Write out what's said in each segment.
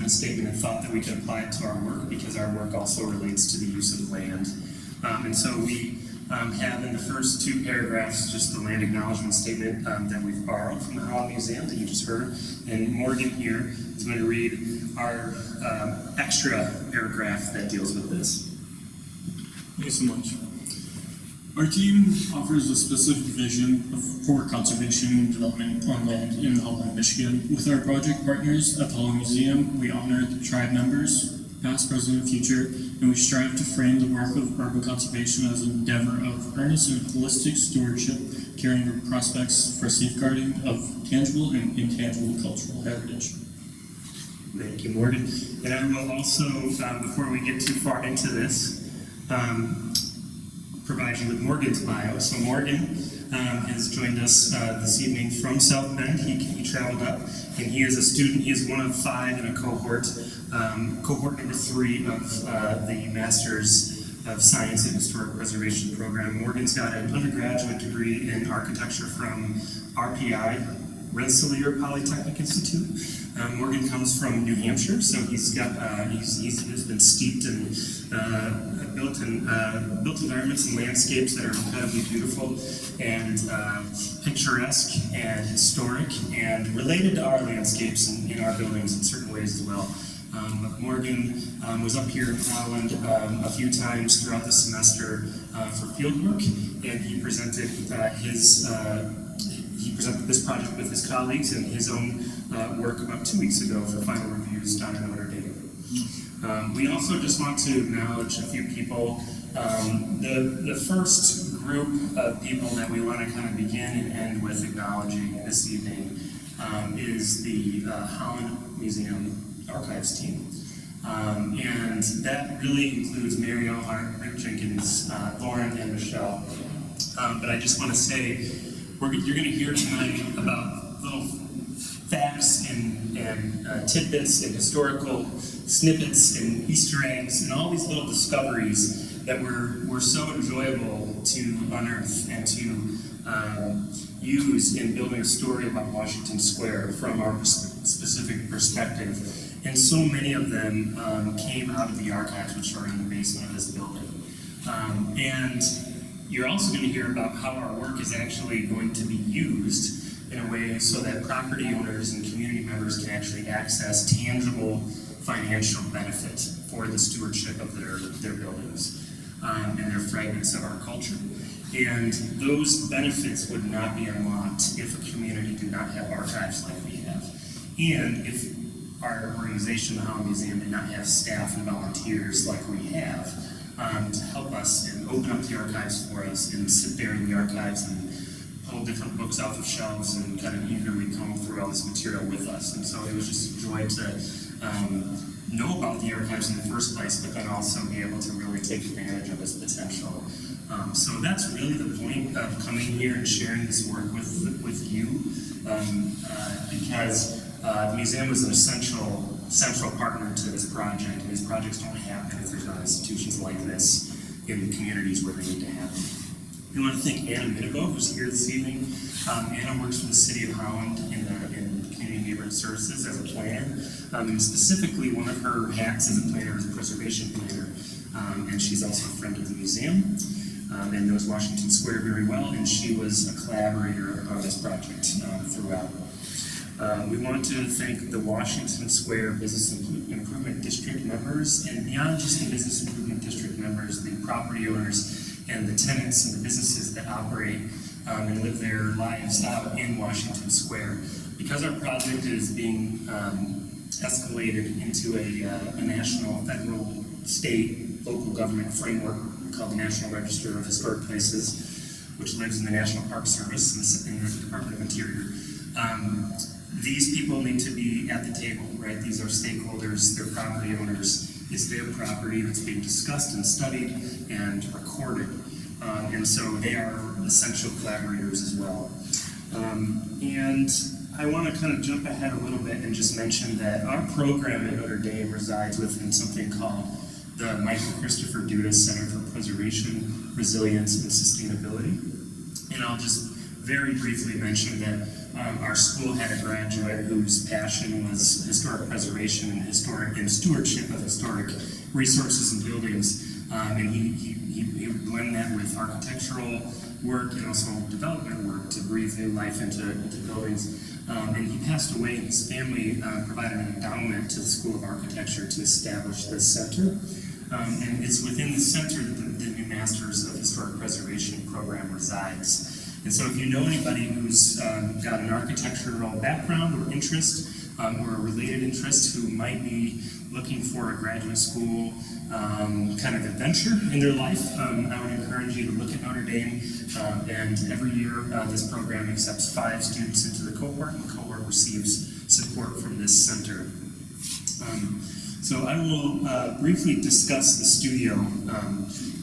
statement and thought that we could apply it to our work because our work also relates to the use of land. And so we have in the first two paragraphs just the land acknowledgement statement that we've borrowed from the Holland Museum that you just heard. And Morgan here is going to read our extra paragraph that deals with this. Thank you so much. Our team offers a specific vision for conservation and development on land in Holland, Michigan. With our project partners at the Holland Museum, we honor the tribe members, past, present, and future, and we strive to frame the work of urban conservation as an endeavor of earnest and holistic stewardship, carrying prospects for safeguarding of tangible and intangible cultural heritage. Thank you, Morgan. And I will also, before we get too far into this, provide you with Morgan's bio. So Morgan has joined us this evening from South Bend. He traveled up, and he is a student. He is one of 5 in a cohort, cohort number 3 of the Master's of Science in Historic Preservation program. Morgan's got an undergraduate degree in architecture from RPI, Rensselaer Polytechnic Institute. Morgan comes from New Hampshire, so he's been steeped in built environments and landscapes that are incredibly beautiful and picturesque and historic and related to our landscapes in our buildings in certain ways as well. Morgan was up here in Holland a few times throughout the semester for field work, and he presented this project with his colleagues and his own work about 2 weeks ago for final reviews down in Notre. We also just want to acknowledge a few people. The first group of people that we want to kind of begin and end with acknowledging this evening is the Holland Museum Archives team. And that really includes Mary O'Hart, Rick Jenkins, Lauren, and Michelle. But I just want to say, you're going to hear tonight about little facts and tidbits and historical snippets and Easter eggs and all these little discoveries that were so enjoyable to unearth and to use in building a story about Washington Square from our specific perspective. And so many of them came out of the archives, which are in the basement of this building. And you're also going to hear about how our work is actually going to be used in a way so that property owners and community members can actually access tangible financial benefit for the stewardship of their buildings and their fragments of our culture. And those benefits would not be unlocked if a community did not have archives like we have. And if our organization, the Holland Museum, did not have staff and volunteers like we have to help us and open up the archives for us and sit there in the archives and pull different books off of shelves and kind of eagerly comb through all this material with us. And so it was just a joy to know about the archives in the first place, but then also be able to really take advantage of its potential. So that's really the point of coming here and sharing this work with you, because the museum was an central partner to this project, and these projects don't happen if there's not institutions like this in the communities where they need to happen. We want to thank Anna Minibo, who's here this evening. Anna works for the City of Holland in Community Neighborhood Services as a planner. And specifically, one of her hats as a planner is a preservation planner. And she's also a friend of the museum and knows Washington Square very well. And she was a collaborator on this project throughout. We want to thank the Washington Square Business Improvement District members, and beyond just the Business Improvement District members, the property owners and the tenants and the businesses that operate and live their lives out in Washington Square. Because our project is being escalated into a national, federal, state, local government framework called the National Register of Historic Places, which lives in the National Park Service in the Department of Interior. These people need to be at the table, right? These are stakeholders, they're property owners. It's their property that's being discussed and studied and recorded. And so they are essential collaborators as well. And I want to kind of jump ahead a little bit and just mention that our program at Notre resides within something called the Michael Christopher Dudas Center for Preservation, Resilience, and Sustainability. And I'll just very briefly mention that our school had a graduate whose passion was historic preservation and stewardship of historic resources and buildings, and he would blend that with architectural work and also development work to breathe new life into buildings. And he passed away, and his family provided an endowment to the School of Architecture to establish this center. And it's within the center that the new Masters of Historic Preservation program resides. And so if you know anybody who's got an architectural background or interest, or a related interest who might be looking for a graduate school kind of adventure in their life, I would encourage you to look at Notre Dame. And every year, this program accepts 5 students into the cohort, and the cohort receives support from this center. So I will briefly discuss the studio,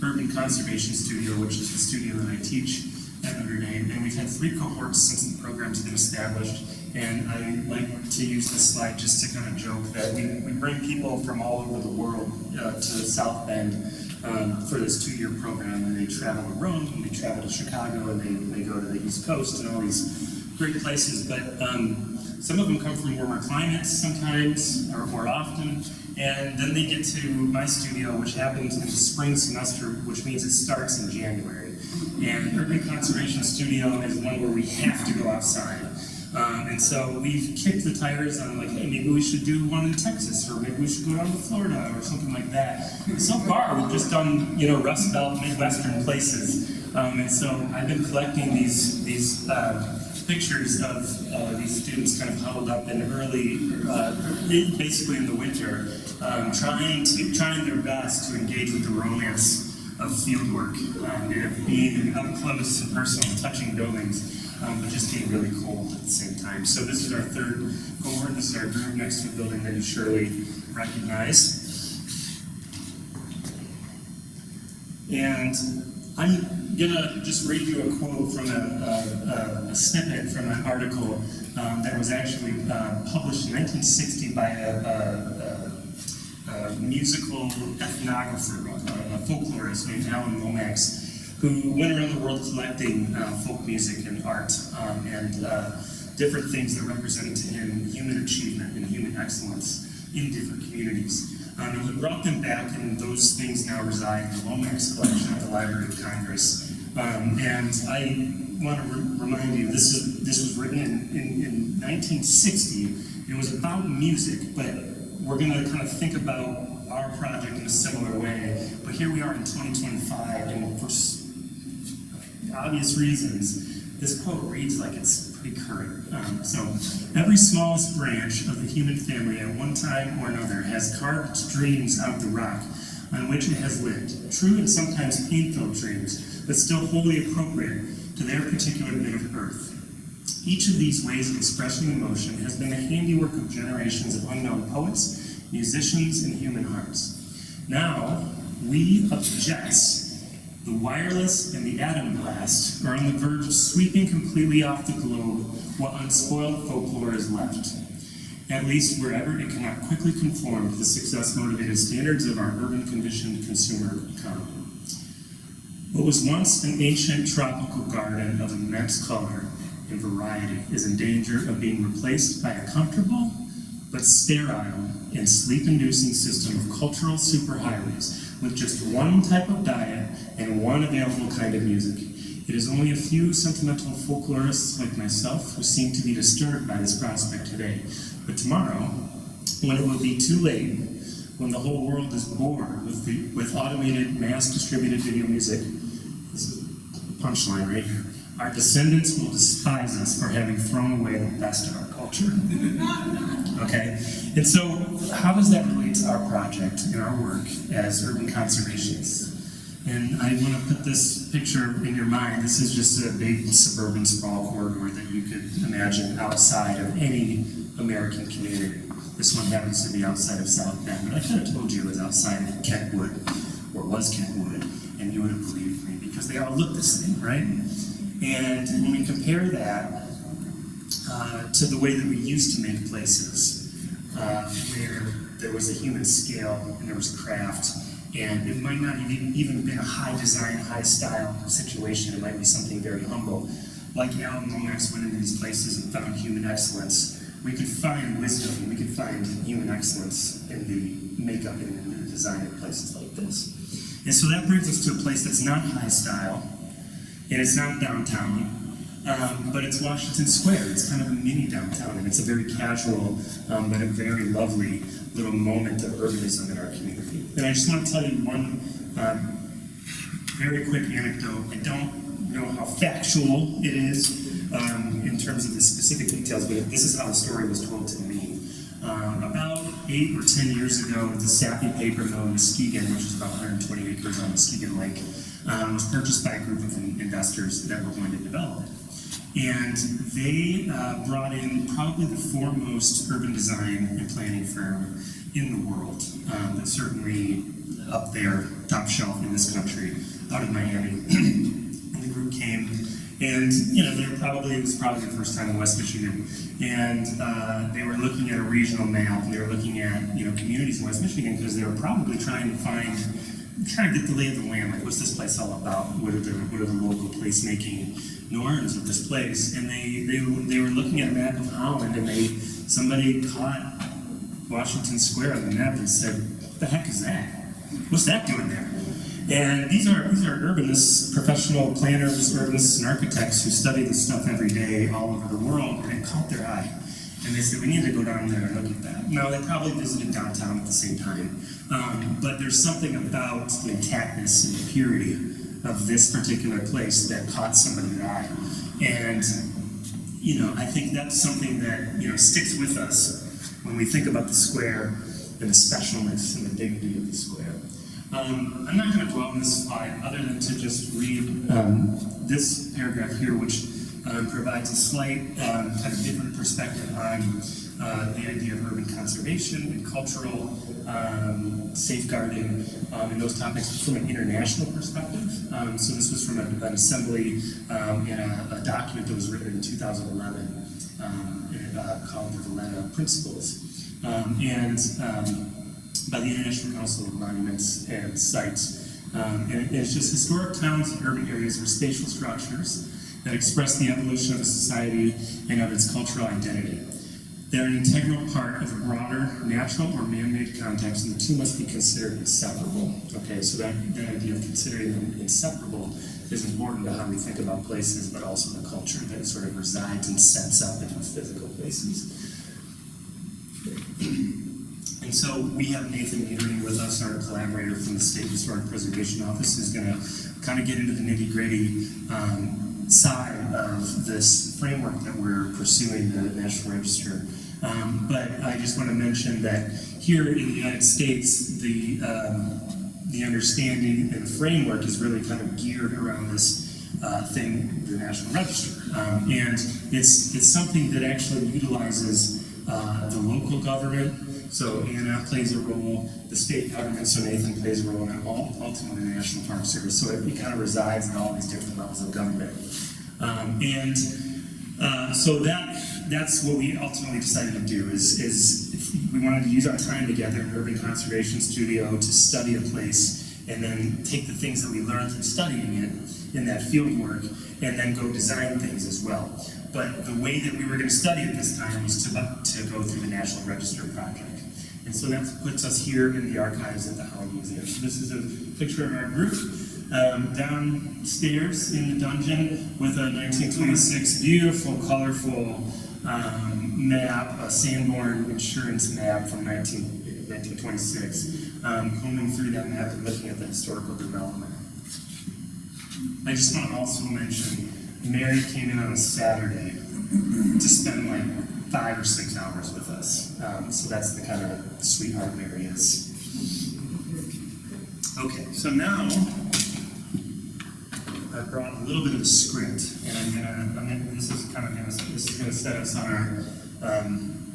Urban Conservation Studio, which is the studio that I teach at Notre Dame. And we've had 3 cohorts since the program's been established. And I like to use this slide just to kind of joke that we bring people from all over the world to South Bend for this 2-year program, and they travel to Rome, and they travel to Chicago, and they go to the East Coast and all these great places. But some of them come from warmer climates sometimes, or more often, and then they get to my studio, which happens in the spring semester, which means it starts in January. And Urban Conservation Studio is one where we have to go outside. And so we've kicked the tires on like, hey, maybe we should do one in Texas, or maybe we should go down to Florida, or something like that. And so far, we've just done, Rust Belt, Midwestern places. And so I've been collecting these pictures of these students kind of huddled up in early, basically in the winter, trying their best to engage with the romance of fieldwork, and being up close and personal, touching buildings. But just being really cold at the same time. So this is our 3rd cohort. This is our group next to a building that you surely recognize. And I'm gonna just read you a quote from a snippet from an article that was actually published in 1960 by a musical ethnographer, a folklorist named Alan Lomax, who went around the world collecting folk music and art and different things that represented to him human achievement and human excellence in different communities. And he brought them back, and those things now reside in the Lomax collection at the Library of Congress. And I want to remind you, this was written in 1960. It was about music, but we're going to kind of think about our project in a similar way. But here we are in 2025, and for obvious reasons, this quote reads like it's pretty current. So, every smallest branch of the human family at one time or another has carved dreams out of the rock on which it has lived. True and sometimes painful dreams, but still wholly appropriate to their particular bit of earth. Each of these ways of expressing emotion has been the handiwork of generations of unknown poets, musicians, and human hearts. Now, we of the jets, the wireless and the atom blast, are on the verge of sweeping completely off the globe what unspoiled folklore is left, at least wherever it cannot quickly conform to the success-motivated standards of our urban-conditioned consumer economy. What was once an ancient tropical garden of immense color and variety is in danger of being replaced by a comfortable but sterile and sleep-inducing system of cultural superhighways with just one type of diet and one available kind of music. It is only a few sentimental folklorists like myself who seem to be disturbed by this prospect today. But tomorrow, when it will be too late, when the whole world is bored with automated, mass-distributed video music, this is the punchline right here, our descendants will despise us for having thrown away the best of our culture. Okay? And so, how does that relate to our project and our work as urban conservationists? And I want to put this picture in your mind. This is just a big suburban sprawl corridor that you could imagine outside of any American community. This one happens to be outside of South Bend, but I could have told you it was outside of Kentwood, or was Kentwood, and you would have believed me, because they all look the same, right? And when we compare that to the way that we used to make places, where there was a human scale and there was craft, and it might not even been a high design, high style situation. It might be something very humble. like Alan Lomax went into these places and found human excellence, we could find wisdom, we could find human excellence in the makeup and in the design of places like this. And so that brings us to a place that's not high style, and it's not downtown, but it's Washington Square. It's kind of a mini downtown, and it's a very casual, but a very lovely little moment of urbanism in our community. And I just want to tell you one very quick anecdote. I don't know how factual it is in terms of the specific details, but this is how the story was told to me. About 8 or 10 years ago, the Sappy paper mill in Muskegon, which is about 120 acres on Muskegon Lake, was purchased by a group of investors that were going to develop it. And they brought in probably the foremost urban design and planning firm in the world. That's certainly up there, top shelf in this country, out of Miami. And the group came, and it was probably the first time in West Michigan. And they were looking at a regional map, and they were looking at communities in West Michigan because they were probably trying to get the lay of the land. Like, what's this place all about? What are the local placemaking norms of this place? And they were looking at a map of Holland, and somebody caught Washington Square on the map and said, "What the heck is that? What's that doing there?" And these are urbanists, professional planners, urbanists, and architects who study this stuff every day all over the world, and it caught their eye. And they said, "We need to go down there and look at that." Now, they probably visited downtown at the same time, but there's something about the intactness and the purity of this particular place that caught somebody's eye. And, I think that's something that, sticks with us when we think about the square and the specialness and the dignity of the square. I'm not going to dwell on this slide other than to just read this paragraph here, which provides a slight kind of different perspective on the idea of urban conservation and cultural safeguarding and those topics from an international perspective. So this was from an assembly in a document that was written in 2011 called the Valletta Principles. By the International Council of Monuments and Sites. And it's just historic towns and urban areas are spatial structures that express the evolution of a society and of its cultural identity. They're an integral part of a broader natural or man-made context, and the two must be considered inseparable. Okay, so that idea of considering them inseparable is important to how we think about places, but also the culture that sort of resides and sets up in those physical places. And so we have Nathan Metering with us, our collaborator from the State Historic Preservation Office, who's going to kind of get into the nitty-gritty side of this framework that we're pursuing, the National Register. But I just want to mention that here in the United States, the understanding and the framework is really kind of geared around this thing, the National Register. And it's something that actually utilizes the local government. So Anna plays a role, the state government, so Nathan plays a role, and ultimately the National Park Service. So it kind of resides in all these different levels of government. So that's what we ultimately decided to do, is we wanted to use our time together in an urban conservation studio to study a place, and then take the things that we learned from studying it in that field work, and then go design things as well. But the way that we were going to study it this time was to go through the National Register project. And so that puts us here in the archives at the Holland Museum. So this is a picture of our group downstairs in the dungeon with a 1926 beautiful, colorful map, a Sanborn insurance map from 1926, combing through that map and looking at the historical development. I just want to also mention, Mary came in on a Saturday to spend like 5 or 6 hours with us. So that's the kind of sweetheart Mary is. Okay, so now I brought a little bit of a script, and this is going to set us on our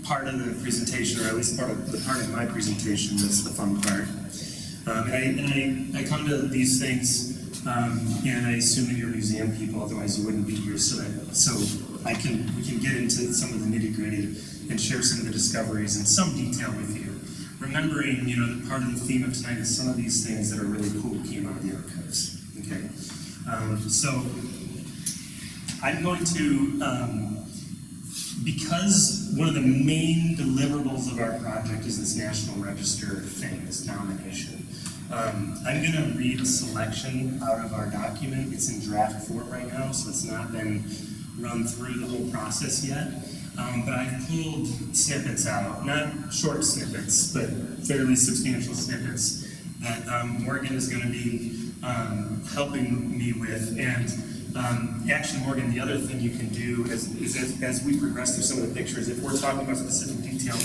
part of the presentation, or at least part of my presentation. That's the fun part. And I come to these things. And I assume that you're museum people, otherwise you wouldn't be here. So we can get into some of the nitty-gritty and share some of the discoveries in some detail with you. Remembering, that part of the theme of tonight is some of these things that are really cool came out of the archives. Okay, so I'm going to, because one of the main deliverables of our project is this National Register thing, this nomination, I'm going to read a selection out of our document. It's in draft form right now, so it's not been run through the whole process yet. But I've pulled snippets out, not short snippets, but fairly substantial snippets that Morgan is going to be helping me with. And actually, Morgan, the other thing you can do is as we progress through some of the pictures, if we're talking about specific details,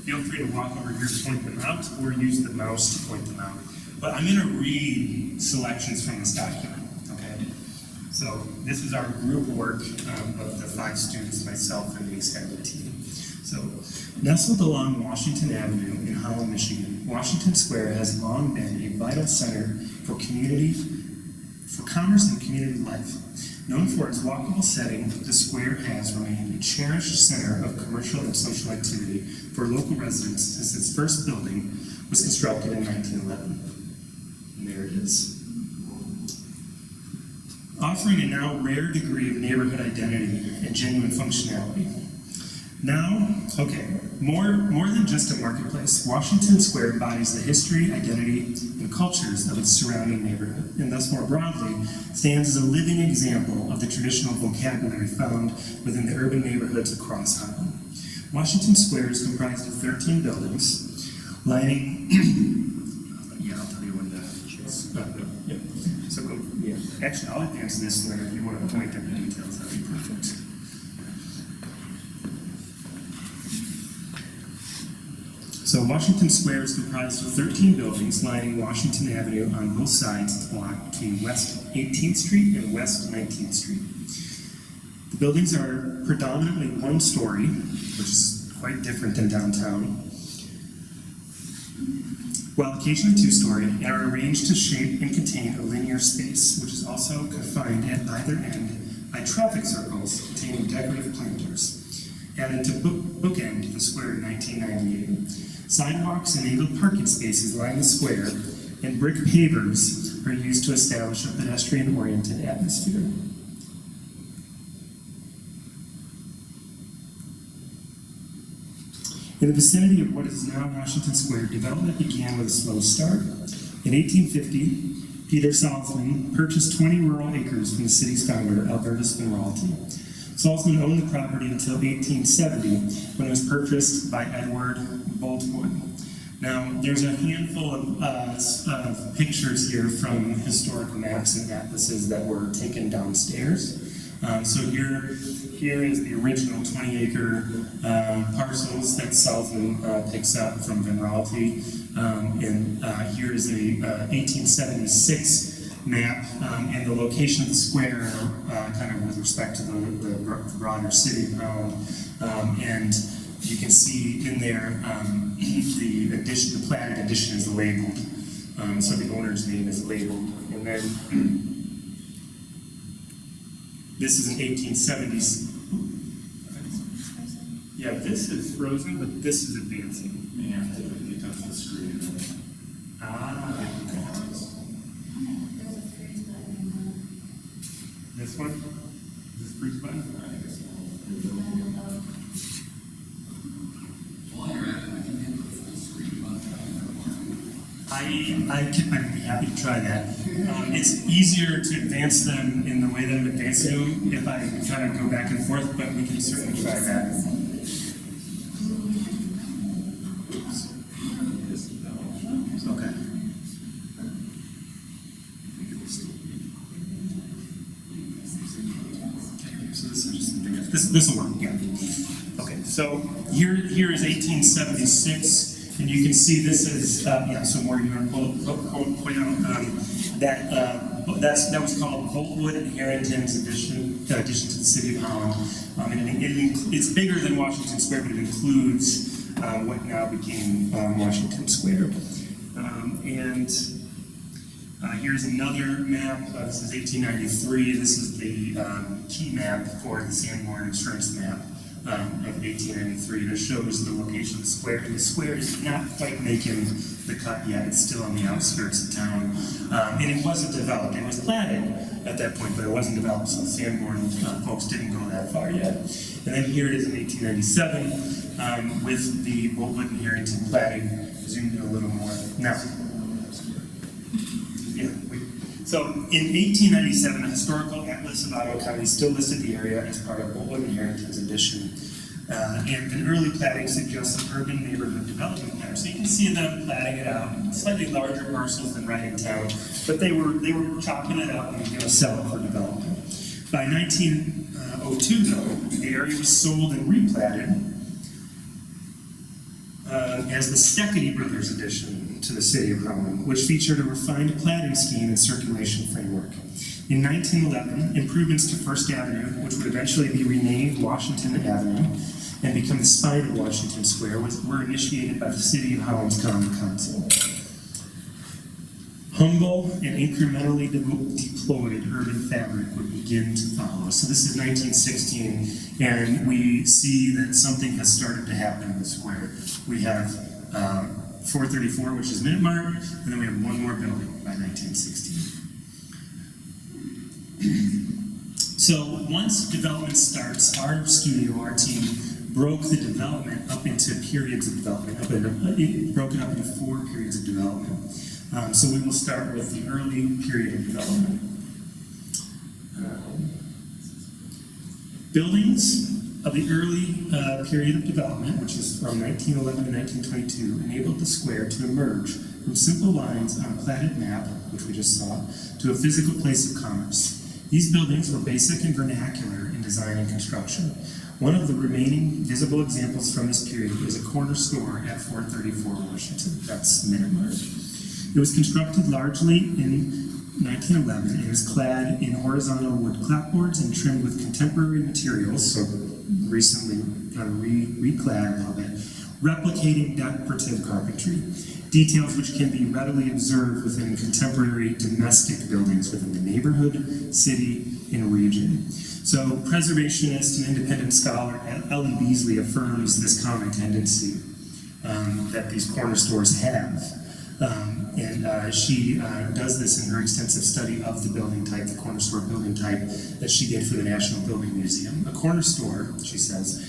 feel free to walk over here to point them out, or use the mouse to point them out. But I'm going to read selections from this document, okay? So this is our group work of the 5 students, myself, and the extended team. So, nestled along Washington Avenue in Holland, Michigan, Washington Square has long been a vital center for commerce and community life. Known for its walkable setting, the square has remained a cherished center of commercial and social activity for local residents since its first building was constructed in 1911. And there it is. Offering a now rare degree of neighborhood identity and genuine functionality. Now, okay, more than just a marketplace, Washington Square embodies the history, identity, and cultures of its surrounding neighborhood, and thus more broadly, stands as a living example of the traditional vocabulary found within the urban neighborhoods across Holland. Washington Square is comprised of 13 buildings, lining, yeah, I'll tell you when yep. So go, yeah. Actually, I'll advance this, and then if you want to point at the details, that'd be perfect. So Washington Square is comprised of 13 buildings lining Washington Avenue on both sides of the block between West 18th Street and West 19th Street. The buildings are predominantly one story, which is quite different than downtown, while occasionally two-story, and are arranged to shape and contain a linear space, which is also confined at either end by traffic circles containing decorative planters, added to bookend the square in 1998. Sidewalks and angled parking spaces line the square, and brick pavers are used to establish a pedestrian-oriented atmosphere. In the vicinity of what is now Washington Square, development began with a slow start. In 1850, Peter Salzman purchased 20 rural acres from the city's founder, Albertus Vinralty. Salzman owned the property until 1870, when it was purchased by Edward Boltwood. Now, there's a handful of pictures here from historical maps and atlases that were taken downstairs. So here is the original 20-acre parcels that Salzman picks up from Vinralty, and here is a 1876 map, and the location of the square, kind of with respect to the broader city of Holland, and you can see in there the platted addition is labeled, so the owner's name is labeled, and then this is an 1870s. Yeah, this is frozen, but this is advancing. Yeah, it touch the screen. Ah, this one? Is this freeze button? I think it's while you're at it, I can hit the full screen button. I'd be happy to try that. It's easier to advance them in the way that I'm advancing them if I kind of go back and forth, but we can certainly try that. Okay. So this is just this will work. Yeah. Okay. So here is 1876, and you can see this is So more you want to point out that was called Boltwood and Harrington's addition to the city of Holland, and it's bigger than Washington Square, but it includes what now became Washington Square, and. Here's another map. This is 1893. This is the key map for the Sanborn Insurance map of 1893 that shows the location of the square. And the square is not quite making the cut yet. It's still on the outskirts of town. And it wasn't developed. It was platted at that point, but it wasn't developed, so the Sanborn folks didn't go that far yet. And then here it is in 1897 with the Boltwood and Harrington platting. Zoomed in a little more. Now, yeah. So in 1897, a historical atlas of Ottawa County still listed the area as part of Boltwood and Harrington's addition. And an early platting suggests an urban neighborhood development there. So you can see them platting it out, slightly larger parcels than right in town, but they were chopping it up and going to sell it for development. By 1902, though, the area was sold and replatted as the Steckity Brothers addition to the city of Holland, which featured a refined platting scheme and circulation framework. In 1911, improvements to First Avenue, which would eventually be renamed Washington Avenue and become the spine of Washington Square, were initiated by the City of Holland's Common Council. Humble and incrementally deployed urban fabric would begin to follow. So this is 1916, and we see that something has started to happen in the square. We have 434, which is Minute Mart, and then we have one more building by 1916. So once development starts, our studio, our team, broke the development up into periods of development, broken up into 4 periods of development. So we will start with the early period of development. Buildings of the early period of development, which is from 1911 to 1922, enabled the square to emerge from simple lines on a platted map, which we just saw, to a physical place of commerce. These buildings were basic and vernacular in design and construction. One of the remaining visible examples from this period is a corner store at 434 Washington. That's Minute Mart. It was constructed largely in 1911 and is clad in horizontal wood clapboards and trimmed with contemporary materials, so recently reclad a little bit, replicating decorative carpentry, details which can be readily observed within contemporary domestic buildings within the neighborhood, city, and region. So preservationist and independent scholar Ellie Beasley affirms this common tendency that these corner stores have. She does this in her extensive study of the building type, the corner store building type that she did for the National Building Museum. A corner store, she says,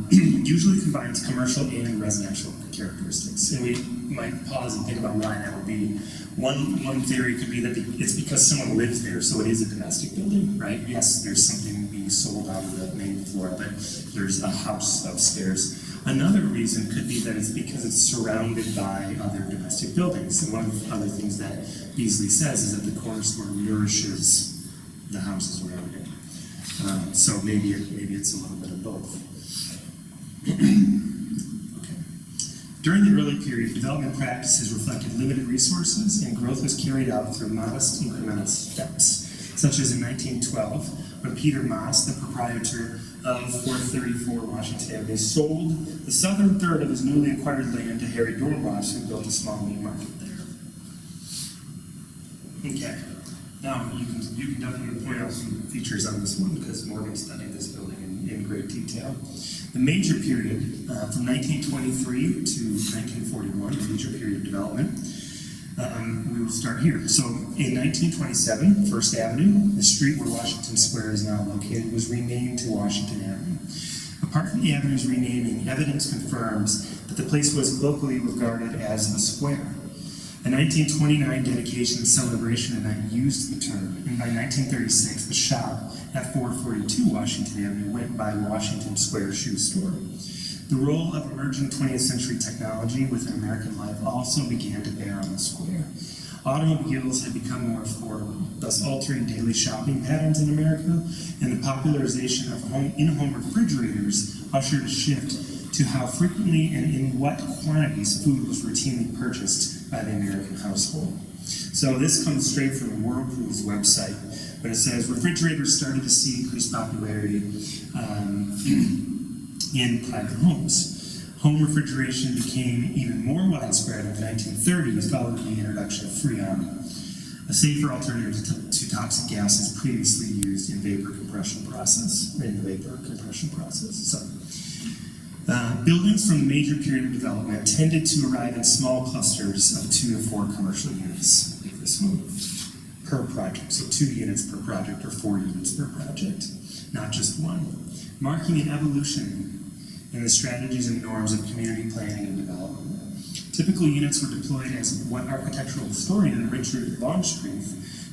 usually combines commercial and residential characteristics. And we might pause and think about why that would be. One theory could be that it's because someone lives there, so it is a domestic building, right? Yes, there's something being sold out of the main floor, but there's a house upstairs. Another reason could be that it's because it's surrounded by other domestic buildings. And one of the other things that Beasley says is that the corner store nourishes the houses around it. So maybe it's a little bit of both. Okay. During the early period, development practices reflected limited resources, and growth was carried out through modest incremental steps, such as in 1912, when Peter Moss, the proprietor of 434 Washington Avenue, sold the southern third of his newly acquired land to Harry Dornbos, who built a small meat market there. Okay, now you can definitely point out some features on this one because Morgan studied this building in great detail. The major period, from 1923 to 1941, the major period of development, we will start here. So in 1927, First Avenue, the street where Washington Square is now located, was renamed to Washington Avenue. Apart from the avenue's renaming, evidence confirms that the place was locally regarded as a square. A 1929 dedication and celebration event used the term, and by 1936, the shop at 442 Washington Avenue went by Washington Square Shoe Store. The role of emerging 20th century technology within American life also began to bear on the square. Automobiles had become more affordable, thus altering daily shopping patterns in America, and the popularization of in-home refrigerators ushered a shift to how frequently and in what quantities food was routinely purchased by the American household. So this comes straight from Whirlpool's website, but it says refrigerators started to see increased popularity in private homes. Home refrigeration became even more widespread in the 1930s following the introduction of Freon, a safer alternative to toxic gases previously used in the vapor compression process. So, Buildings from the major period of development tended to arrive in small clusters of 2 to 4 commercial units, like this one, per project. So 2 units per project or 4 units per project, not just one, marking an evolution in the strategies and norms of community planning and development. Typical units were deployed as what architectural historian Richard Longstreet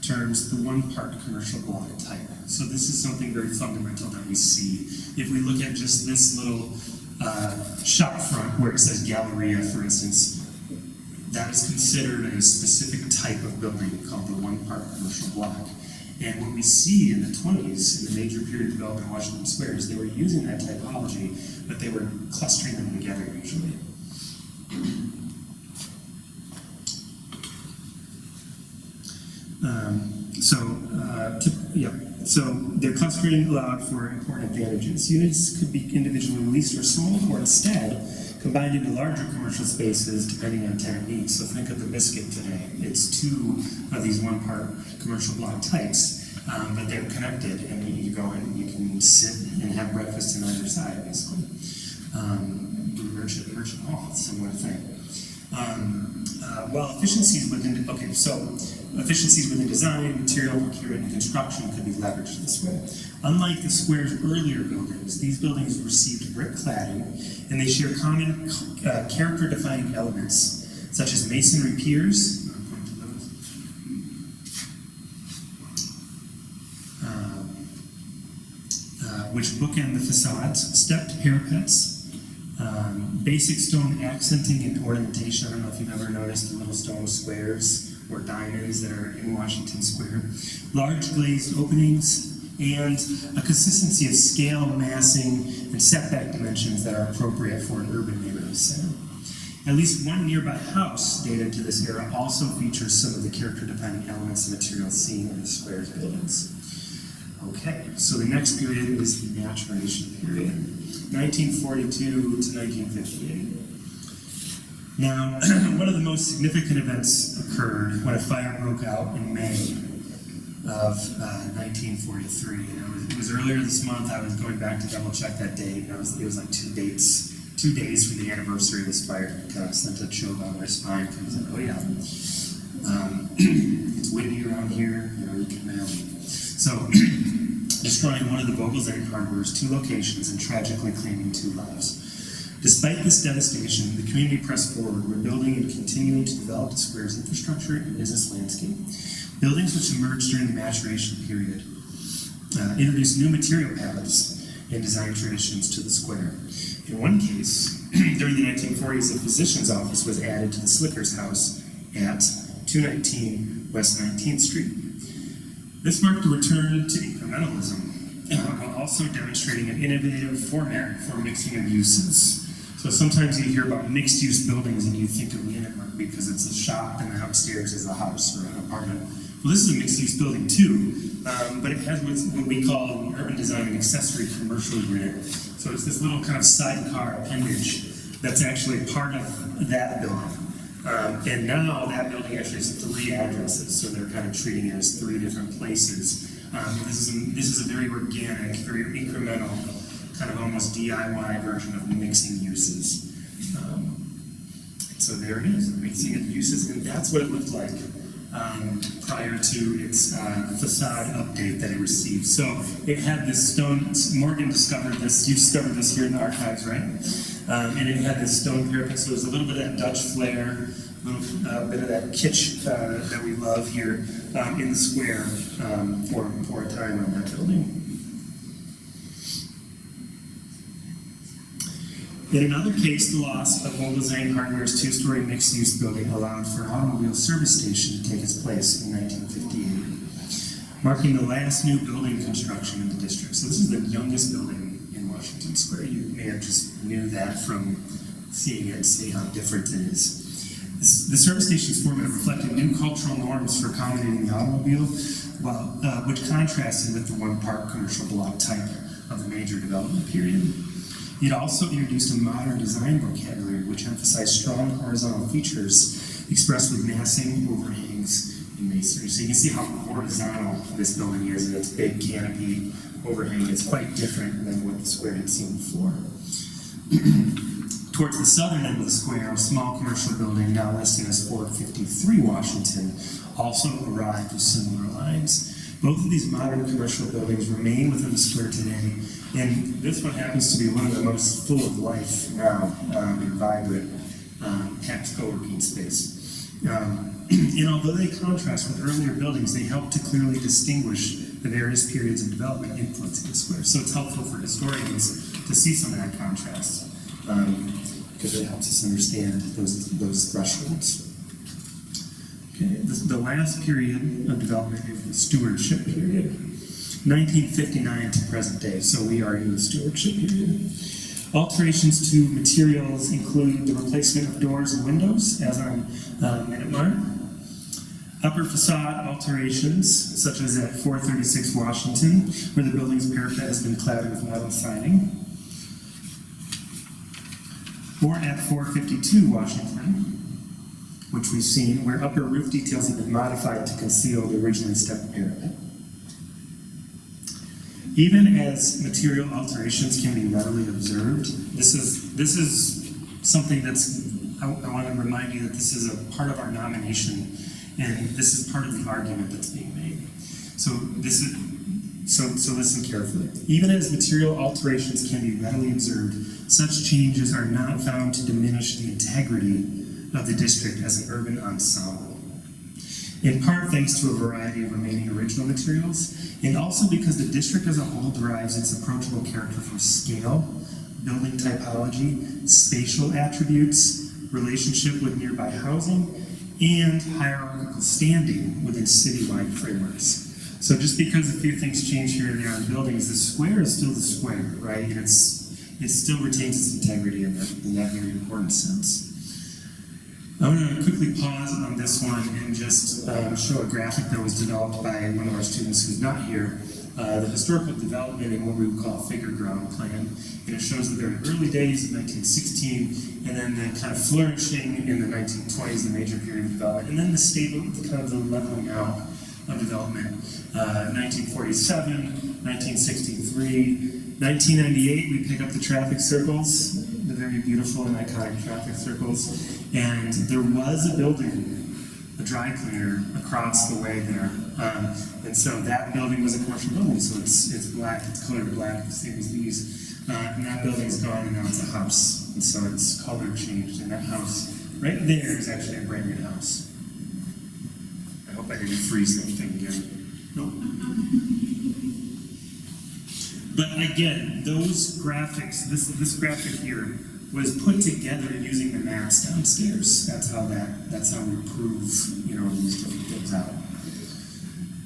terms the one-part commercial block type. So this is something very fundamental that we see. If we look at just this little shop front where it says Galleria, for instance, that is considered a specific type of building called the one-part commercial block. And what we see in the 20s, in the major period of development in Washington Square, is they were using that typology, but they were clustering them together usually. So their clustering allowed for important advantages. Units could be individually leased or sold, or instead combined into larger commercial spaces depending on tenant needs. So think of the Biscuit today. It's 2 of these one-part commercial block types, but they're connected, and you go in and you can sit and have breakfast on either side, basically. Merchant Hall, similar thing. While efficiencies within design, material procurement, and construction could be leveraged this way. Unlike the square's earlier buildings, these buildings received brick cladding, and they share common character-defining elements, such as masonry piers, which bookend the facades, stepped parapets, basic stone accenting and ornamentation. I don't know if you've ever noticed the little stone squares or diamonds that are in Washington Square. Large glazed openings, and a consistency of scale, massing, and setback dimensions that are appropriate for an urban neighborhood center. At least one nearby house dated to this era also features some of the character-defining elements and materials seen in the square's buildings. Okay, so the next period is the maturation period, 1942 to 1958. Now, one of the most significant events occurred when a fire broke out in May of 1943. And it was earlier this month. I was going back to double check that date. And it was like 2 days from the anniversary of this fire. It kind of sent a chill down my spine because I was like, oh yeah, it's windy around here. You can imagine. So, destroying one of the Vogelzang hardware's 2 locations and tragically claiming 2 lives. Despite this devastation, the community pressed forward, rebuilding and continuing to develop the square's infrastructure and business landscape. Buildings which emerged during the maturation period introduced new material palettes and design traditions to the square. In one case, during the 1940s, a physician's office was added to the Slicker's house at 219 West 19th Street. This marked a return to incrementalism, while also demonstrating an innovative format for mixing of uses. So sometimes you hear about mixed-use buildings and you think of Lindenberg because it's a shop and the upstairs is a house or an apartment. Well, this is a mixed-use building too, but it has what we call an urban design and accessory commercial unit. So it's this little kind of sidecar appendage that's actually part of that building. And now that building actually has 3 addresses, so they're kind of treating it as 3 different places. This is a very organic, very incremental, kind of almost DIY version of mixing uses. So there it is, mixing of uses, and that's what it looked like prior to its facade update that it received. So it had this stone, Morgan discovered this, you discovered this here in the archives, right? And it had this stone parapet, so there's a little bit of that Dutch flair, a little bit of that kitsch that we love here in the square for a time on that building. In another case, the loss of Vogelzang Hardware's 2-story mixed-use building allowed for an automobile service station to take its place in 1958, marking the last new building construction in the district. So this is the youngest building in Washington Square. You may have just knew that from seeing it and see how different it is. The service station's format reflected new cultural norms for accommodating the automobile, which contrasted with the one-part commercial block type of the major development period. It also introduced a modern design vocabulary which emphasized strong horizontal features expressed with massing, overhangs, and masonry. So you can see how horizontal this building is, and its big canopy overhang is quite different than what the square had seen before. Towards the southern end of the square, a small commercial building now listed as 453 Washington also arrived with similar lines. Both of these modern commercial buildings remain within the square today, and this one happens to be one of the most full of life now, and vibrant, packed co-working space. And although they contrast with earlier buildings, they help to clearly distinguish the various periods of development influencing the square. So it's helpful for historians to see some of that contrast, because it helps us understand those thresholds. Okay, the last period of development is the stewardship period, 1959 to present day. So we are in the stewardship period. Alterations to materials include the replacement of doors and windows, as on minute mark. Upper facade alterations, such as at 436 Washington, where the building's parapet has been cladded with metal siding. Or at 452 Washington, which we've seen, where upper roof details have been modified to conceal the originally stepped parapet. Even as material alterations can be readily observed, this is something that's, I want to remind you that this is a part of our nomination, and this is part of the argument that's being made. So listen carefully. Even as material alterations can be readily observed, such changes are not found to diminish the integrity of the district as an urban ensemble. In part thanks to a variety of remaining original materials, and also because the district as a whole derives its approachable character from scale, building typology, spatial attributes, relationship with nearby housing, and hierarchical standing within citywide frameworks. So just because a few things change here and there on buildings, the square is still the square, right? And it still retains its integrity in that very important sense. I'm going to quickly pause on this one and just show a graphic that was developed by one of our students who's not here, the historical development in what we would call a figure ground plan. And it shows the very early days of 1916, and then the kind of flourishing in the 1920s, the major period of development, and then the stable, kind of the leveling out of development. 1947, 1963, 1998, we pick up the traffic circles, the very beautiful and iconic traffic circles, and there was a building, a dry cleaner, across the way there, and so that building was a commercial building, so it's black, it's colored black, the same as these, and that building's gone, and now it's a house, and so its color changed, and that house right there is actually a brand new house. I hope I didn't freeze that thing again. Nope. But again, those graphics, this graphic here was put together using the maps downstairs. That's how we prove, these different things out.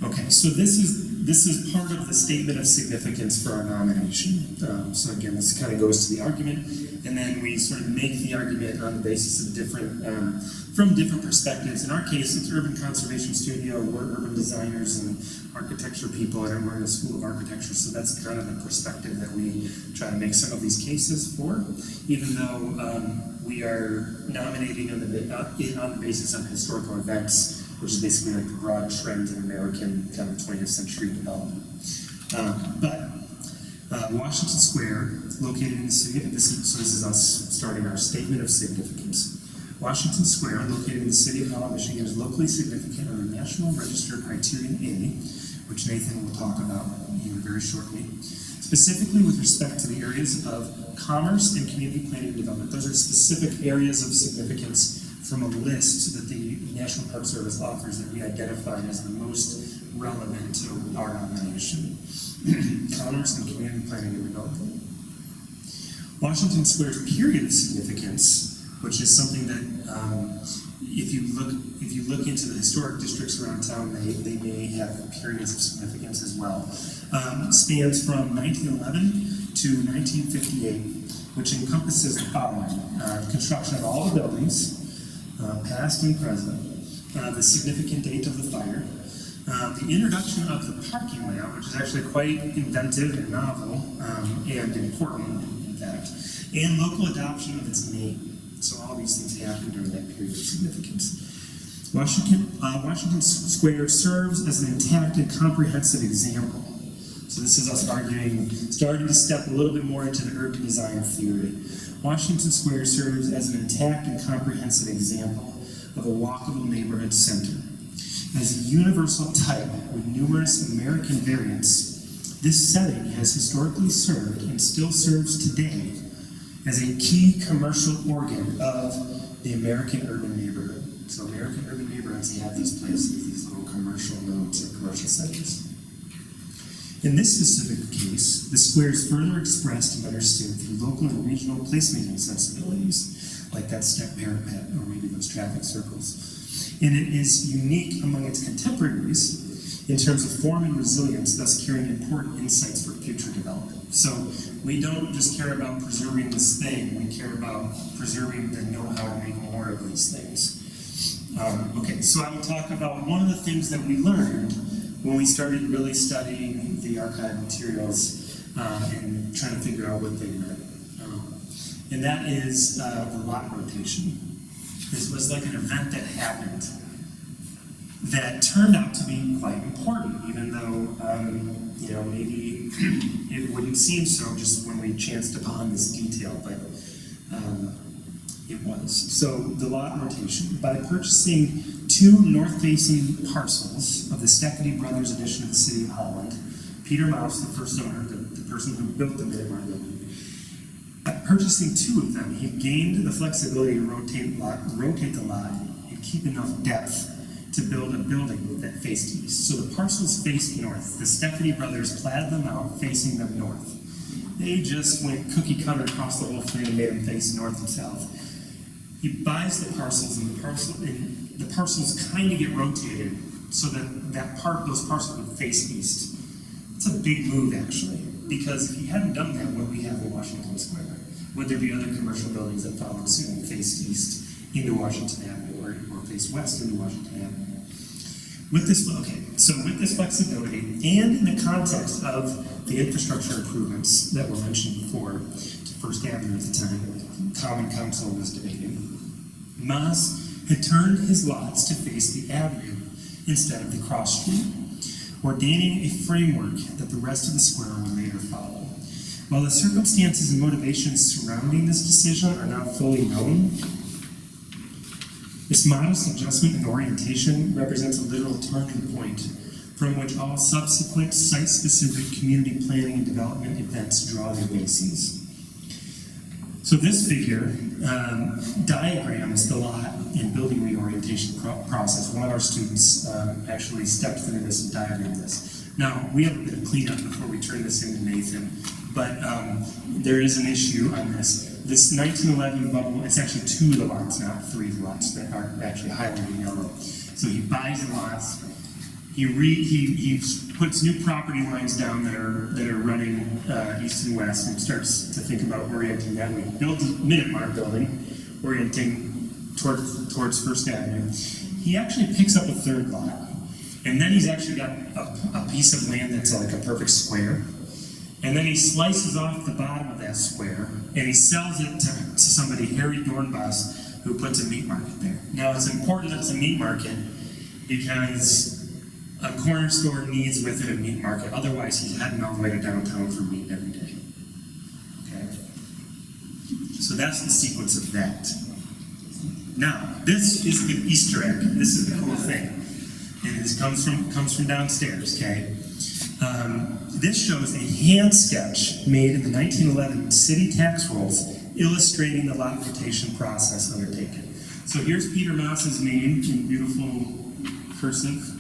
Okay, so this is part of the statement of significance for our nomination. So again, this kind of goes to the argument, and then we sort of make the argument on the basis of from different perspectives. In our case, it's Urban Conservation Studio. We're urban designers and architecture people, and we're in the School of Architecture, so that's kind of the perspective that we try to make some of these cases for, even though we are nominating on the basis of historical events, which is basically like the broad trend in American kind of 20th century development. But Washington Square, located in the city, this is us starting our statement of significance. Washington Square, located in the city of Holland, Michigan, is locally significant under National Register Criterion A, which Nathan will talk about here very shortly, specifically with respect to the areas of commerce and community planning and development. Those are specific areas of significance from a list that the National Park Service offers that we identified as the most relevant to our nomination. Commerce and community planning and development. Washington Square's period of significance, which is something that if you look into the historic districts around town, they may have periods of significance as well. Spans from 1911 to 1958, which encompasses the following: construction of all the buildings, past and present, the significant date of the fire, the introduction of the parking layout, which is actually quite inventive and novel and important, in fact, and local adoption of its name. So all these things happened during that period of significance. Washington Square serves as an intact and comprehensive example. So this is us starting to step a little bit more into the urban design theory. Washington Square serves as an intact and comprehensive example of a walkable neighborhood center. As a universal type with numerous American variants, this setting has historically served and still serves today as a key commercial organ of the American urban neighborhood. So American urban neighborhoods, you have these places, these little commercial nodes or commercial settings. In this specific case, the square is further expressed and understood through local and regional placemaking sensibilities, like that step parapet or maybe those traffic circles. And it is unique among its contemporaries in terms of form and resilience, thus carrying important insights for future development. So we don't just care about preserving this thing, we care about preserving the know-how to make more of these things. Okay, so I will talk about one of the things that we learned when we started really studying the archive materials and trying to figure out what they meant. And that is the lot rotation. This was like an event that happened that turned out to be quite important, even though, maybe it wouldn't seem so just when we chanced upon this detail, but it was. So the lot rotation, by purchasing 2 north-facing parcels of the Steffany Brothers edition of the city of Holland, Peter Mouse, the first owner, the person who built the Minute Mark building, by purchasing 2 of them, he gained the flexibility to rotate the lot and keep enough depth to build a building that faced east. So the parcels faced north. The Steffany Brothers platted them out, facing them north. They just went cookie cutter across the whole thing and made them face north and south. He buys the parcels, and the parcels kind of get rotated so that those parcels would face east. It's a big move, actually, because if he hadn't done that, what we have in Washington Square, would there be other commercial buildings that followed suit and faced east into Washington Avenue or faced west into Washington Avenue? With this flexibility, and in the context of the infrastructure improvements that were mentioned before to First Avenue at the time, that Common Council was debating, Maas had turned his lots to face the avenue instead of the cross street, ordaining a framework that the rest of the square would later follow. While the circumstances and motivations surrounding this decision are not fully known, this modest adjustment in orientation represents a literal turning point from which all subsequent site-specific community planning and development events draw their bases. So this figure diagrams the lot and building reorientation process. One of our students actually stepped through this and diagrammed this. Now, we have a bit of cleanup before we turn this into Nathan, but there is an issue on this. This 1911 bubble, it's actually 2 of the lots, not 3 of the lots that are actually highlighted in yellow. So he buys the lots, he puts new property lines down that are running east and west, and starts to think about orienting that way. He builds a Minute Mark building, orienting towards First Avenue. He actually picks up a 3rd lot, and then he's actually got a piece of land that's like a perfect square. And then he slices off the bottom of that square, and he sells it to somebody, Harry Dornbos, who puts a meat market there. Now, it's important that it's a meat market because a corner store needs with it a meat market. Otherwise, he's heading all the way to downtown for meat every day. Okay? So that's the sequence of that. Now, this is the Easter egg. This is the cool thing. And this comes from downstairs, okay? This shows a hand sketch made in the 1911 city tax rolls illustrating the lot rotation process undertaken. So here's Peter Mouse's name in beautiful cursive.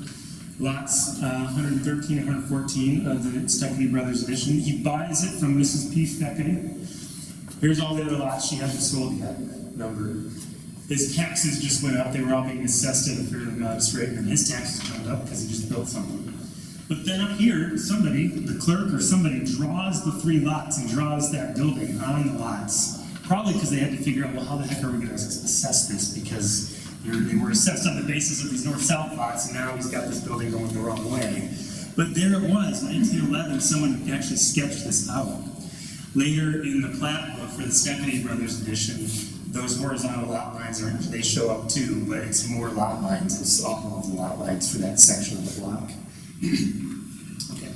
Lots 113 and 114 of the Steffany Brothers edition. He buys it from Mrs. P. Steffany. Here's all the other lots she hasn't sold yet, numbered. His taxes just went up. They were all being assessed at a fairly modest rate, and his taxes went up because he just built something. But then up here, somebody, the clerk or somebody, draws the 3 lots and draws that building on the lots. Probably because they had to figure out, well, how the heck are we going to assess this? Because they were assessed on the basis of these north-south lots, and now he's got this building going the wrong way. But there it was, 1911, someone actually sketched this out. Later in the plat book for the Steffany Brothers edition, those horizontal lot lines they show up too, but it's more lot lines. It's all of the lot lines for that section of the block. Okay.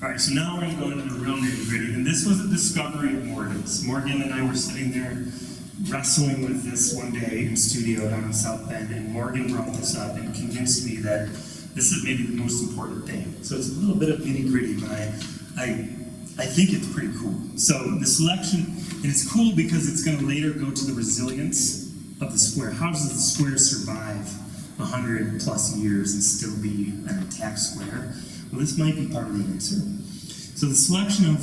All right, so now we're going to go into the real nitty-gritty, and this was a discovery of Morgan's. Morgan and I were sitting there wrestling with this one day in studio down in South Bend, and Morgan brought this up and convinced me that this is maybe the most important thing. So it's a little bit of nitty-gritty, but I think it's pretty cool. So the selection, and it's cool because it's going to later go to the resilience of the square. How does the square survive 100 plus years and still be an intact square? Well, this might be part of the answer. So the selection of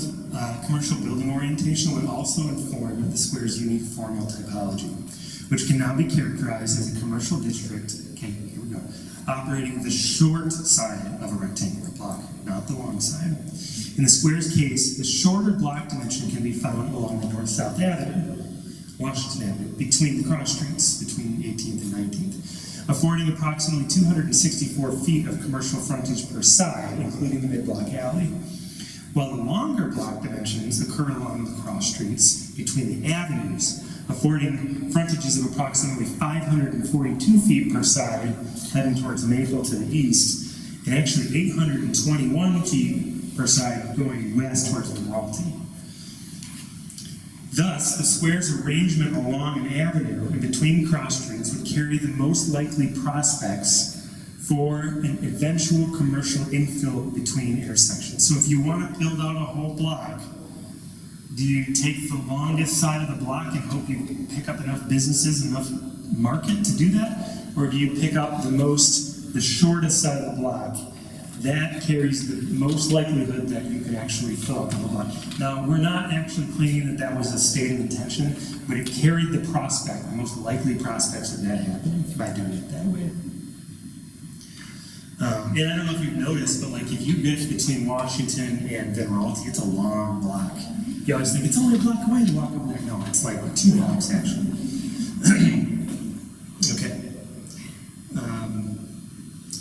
commercial building orientation would also inform the square's unique formal typology, which can now be characterized as a commercial district, okay, here we go, operating the short side of a rectangular block, not the long side. In the square's case, the shorter block dimension can be found along the North-South Avenue, Washington Avenue, between the cross streets, between 18th and 19th, affording approximately 264 feet of commercial frontage per side, including the mid-block alley, while the longer block dimensions occur along the cross streets between the avenues, affording frontages of approximately 542 feet per side, heading towards Maple to the east, and actually 821 feet per side going west towards Admiralty. Thus, the square's arrangement along an avenue and between cross streets would carry the most likely prospects for an eventual commercial infill between intersections. So if you want to build out a whole block, do you take the longest side of the block and hope you pick up enough businesses, enough market to do that? Or do you pick up the shortest side of the block? That carries the most likelihood that you can actually fill up the block. Now, we're not actually claiming that that was a stated intention, but it carried the prospect, the most likely prospects of that happening by doing it that way. And I don't know if you've noticed, but like if you get between Washington and Admiralty, it's a long block. You always think it's only a block away to walk over there. No, it's like 2 blocks actually. Okay.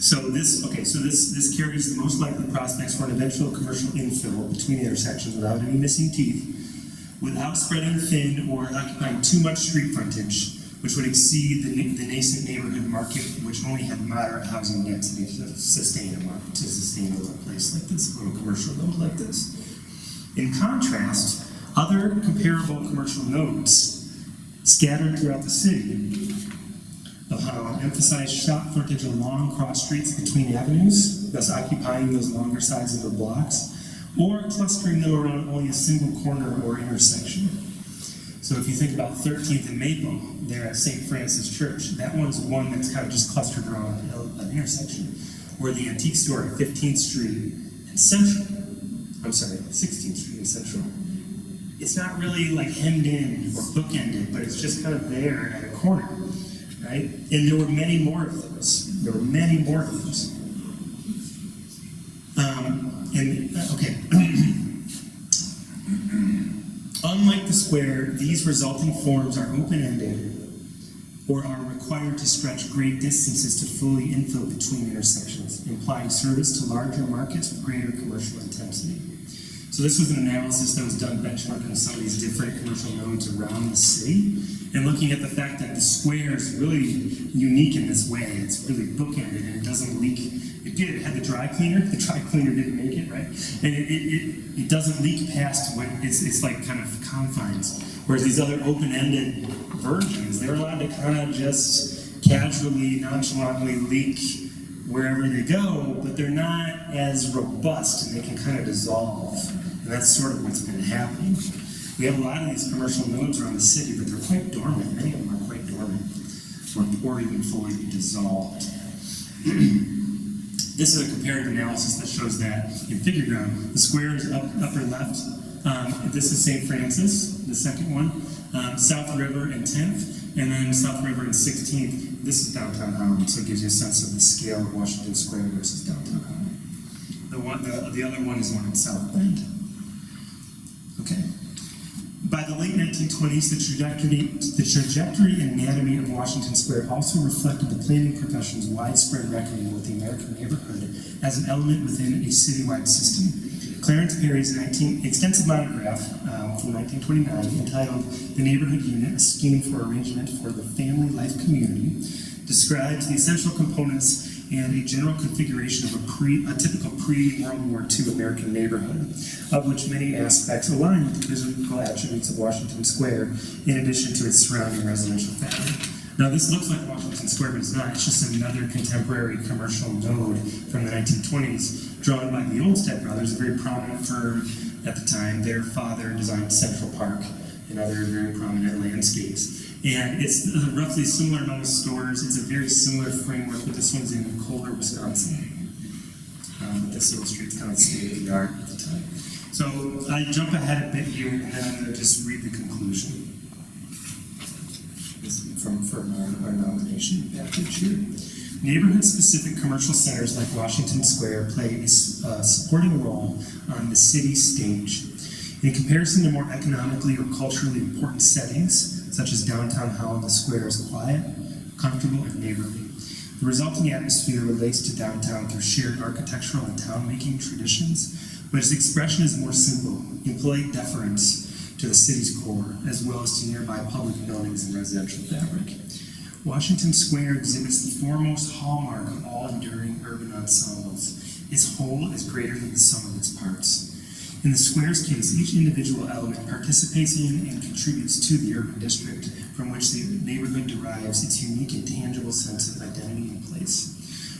So this carries the most likely prospects for an eventual commercial infill between the intersections without any missing teeth, without spreading thin or occupying too much street frontage, which would exceed the nascent neighborhood market, which only had moderate housing density to sustain a place like this, a little commercial node like this. In contrast, other comparable commercial nodes scattered throughout the city of Holland emphasize shop frontage along cross streets between avenues, thus occupying those longer sides of the blocks, or clustering them around only a single corner or intersection. So if you think about 13th and Maple, there at St. Francis Church, that one's one that's kind of just clustered around an intersection, where the antique store at 15th Street and Central, 16th Street and Central, it's not really like hemmed in or bookended, but it's just kind of there at a corner, right? And there were many more of those. Unlike the square, these resulting forms are open-ended or are required to stretch great distances to fully infill between intersections, implying service to larger markets with greater commercial intensity. So this was an analysis that was done benchmarking some of these different commercial nodes around the city, and looking at the fact that the square is really unique in this way. It's really bookended and it doesn't leak. It had the dry cleaner. The dry cleaner didn't make it, right? And it doesn't leak past what it's like kind of confines. Whereas these other open-ended versions, they're allowed to kind of just casually, nonchalantly leak wherever they go, but they're not as robust and they can kind of dissolve. And that's sort of what's been happening. We have a lot of these commercial nodes around the city, but they're quite dormant. Many of them are quite dormant, or even fully dissolved. This is a comparative analysis that shows that in figure ground, the square is upper left. This is St. Francis, the second one. South River and 10th, and then South River and 16th. This is downtown Holland, so it gives you a sense of the scale of Washington Square versus downtown Holland. The other one is one in South Bend. Okay. By the late 1920s, the trajectory and anatomy of Washington Square also reflected the planning profession's widespread reckoning with the American neighborhood as an element within a citywide system. Clarence Perry's extensive monograph from 1929, entitled "The Neighborhood Unit, a Scheme for Arrangement for the Family Life Community," describes the essential components and a general configuration of a typical pre-World War II American neighborhood, of which many aspects align with the physical attributes of Washington Square, in addition to its surrounding residential fabric. Now, this looks like Washington Square, but it's not. It's just another contemporary commercial node from the 1920s, drawn by the Olmsted brothers, a very prominent firm at the time. Their father designed Central Park and other very prominent landscapes. And it's a roughly similar amount of stores. It's a very similar framework, but this one's in Colder, Wisconsin. But this illustrates kind of the state of the art at the time. So I jump ahead a bit here, and then I'm going to just read the conclusion. This is from our nomination package here. Neighborhood-specific commercial centers like Washington Square play a supporting role on the city stage. In comparison to more economically or culturally important settings, such as downtown Holland, the square is quiet, comfortable, and neighborly. The resulting atmosphere relates to downtown through shared architectural and town-making traditions, but its expression is more simple, in polite deference to the city's core, as well as to nearby public buildings and residential fabric. Washington Square exhibits the foremost hallmark of all enduring urban ensembles. Its whole is greater than the sum of its parts. In the square's case, each individual element participates in and contributes to the urban district from which the neighborhood derives its unique and tangible sense of identity and place.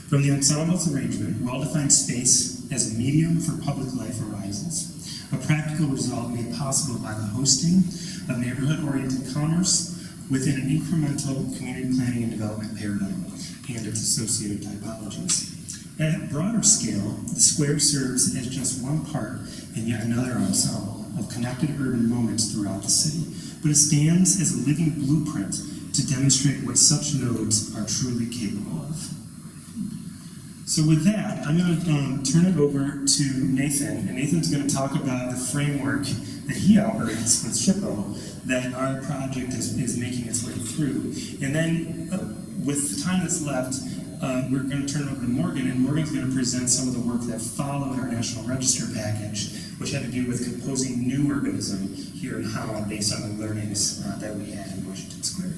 From the ensemble's arrangement, well-defined space as a medium for public life arises, a practical result made possible by the hosting of neighborhood-oriented commerce within an incremental community planning and development paradigm and its associated typologies. At a broader scale, the square serves as just one part in yet another ensemble of connected urban moments throughout the city, but it stands as a living blueprint to demonstrate what such nodes are truly capable of. So with that, I'm going to turn it over to Nathan, and Nathan's going to talk about the framework that he operates with SHPO that our project is making its way through. And then with the time that's left, we're going to turn it over to Morgan, and Morgan's going to present some of the work that followed our National Register package, which had to do with composing new urbanism here in Holland based on the learnings that we had in Washington Square.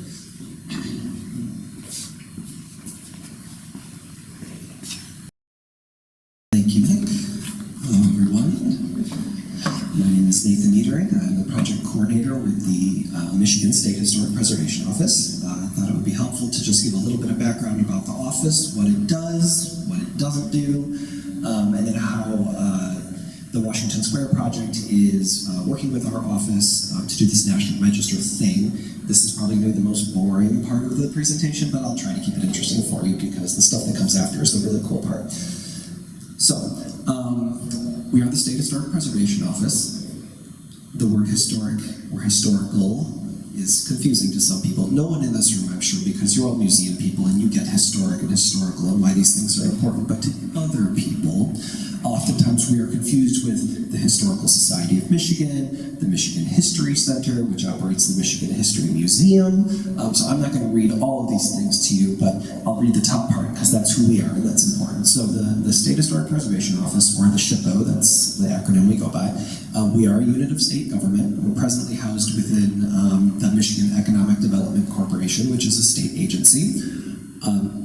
Thank you, Nick. Hello, everyone. My name is Nathan Niedering. I'm the project coordinator with the Michigan State Historic Preservation Office. I thought it would be helpful to just give a little bit of background about the office, what it does, what it doesn't do, and then how the Washington Square project is working with our office to do this National Register thing. This is probably going to be the most boring part of the presentation, but I'll try to keep it interesting for you because the stuff that comes after is the really cool part. So, we are the State Historic Preservation Office. The word historic or historical is confusing to some people. No one in this room, I'm sure, because you're all museum people and you get historic and historical and why these things are important, but to other people, oftentimes we are confused with the Historical Society of Michigan, the Michigan History Center, which operates the Michigan History Museum. So I'm not going to read all of these things to you, but I'll read the top part because that's who we are and that's important. So the State Historic Preservation Office, or the SHPO, that's the acronym we go by, we are a unit of state government. We're presently housed within the Michigan Economic Development Corporation, which is a state agency.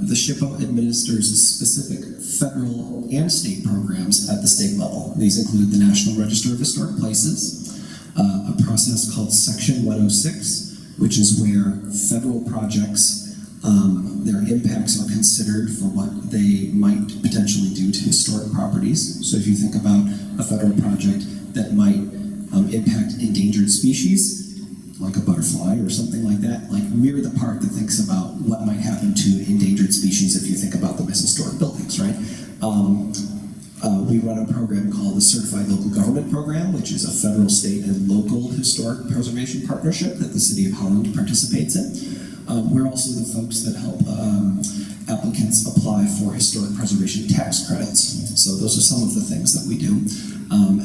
The SHPO administers specific federal and state programs at the state level. These include the National Register of Historic Places, a process called Section 106, which is where federal projects, their impacts are considered for what they might potentially do to historic properties. So if you think about a federal project that might impact endangered species, like a butterfly or something like that, like we're the part that thinks about what might happen to endangered species if you think about them as historic buildings, right? We run a program called the Certified Local Government Program, which is a federal, state, and local historic preservation partnership that the City of Holland participates in. We're also the folks that help applicants apply for historic preservation tax credits. So those are some of the things that we do.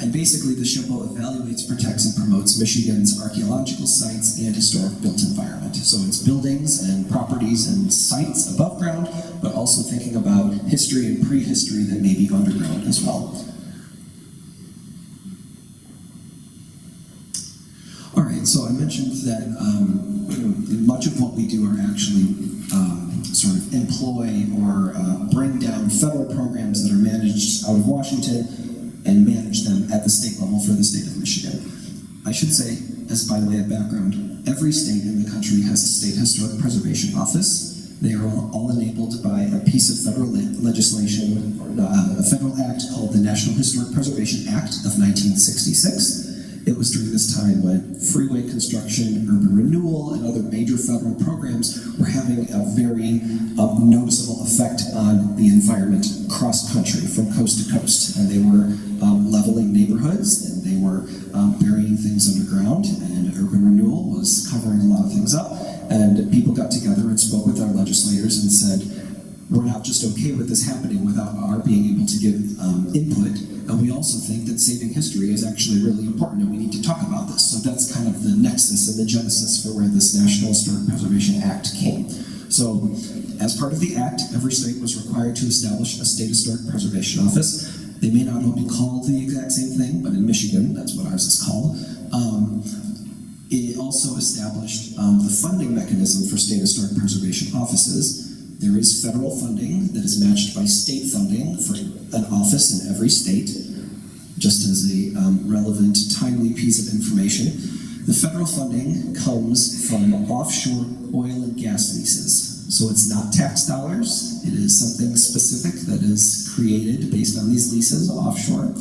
And basically the SHPO evaluates, protects, and promotes Michigan's archaeological sites and historic built environment. So it's buildings and properties and sites above ground, but also thinking about history and prehistory that may be underground as well. All right, so I mentioned that much of what we do are actually sort of employ or bring down federal programs that are managed out of Washington and manage them at the state level for the state of Michigan. I should say, as by way of background, every state in the country has a state historic preservation office. They are all enabled by a piece of federal legislation, a federal act called the National Historic Preservation Act of 1966. It was during this time when freeway construction, urban renewal, and other major federal programs were having a very noticeable effect on the environment cross country, from coast to coast. And they were leveling neighborhoods, and they were burying things underground, and urban renewal was covering a lot of things up. And people got together and spoke with our legislators and said, we're not just okay with this happening without our being able to give input, and we also think that saving history is actually really important, and we need to talk about this. So that's kind of the nexus and the genesis for where this National Historic Preservation Act came. So, as part of the act, every state was required to establish a state historic preservation office. They may not all be called the exact same thing, but in Michigan, that's what ours is called. It also established the funding mechanism for state historic preservation offices. There is federal funding that is matched by state funding for an office in every state, just as a relevant, timely piece of information. The federal funding comes from offshore oil and gas leases. So it's not tax dollars, it is something specific that is created based on these leases offshore,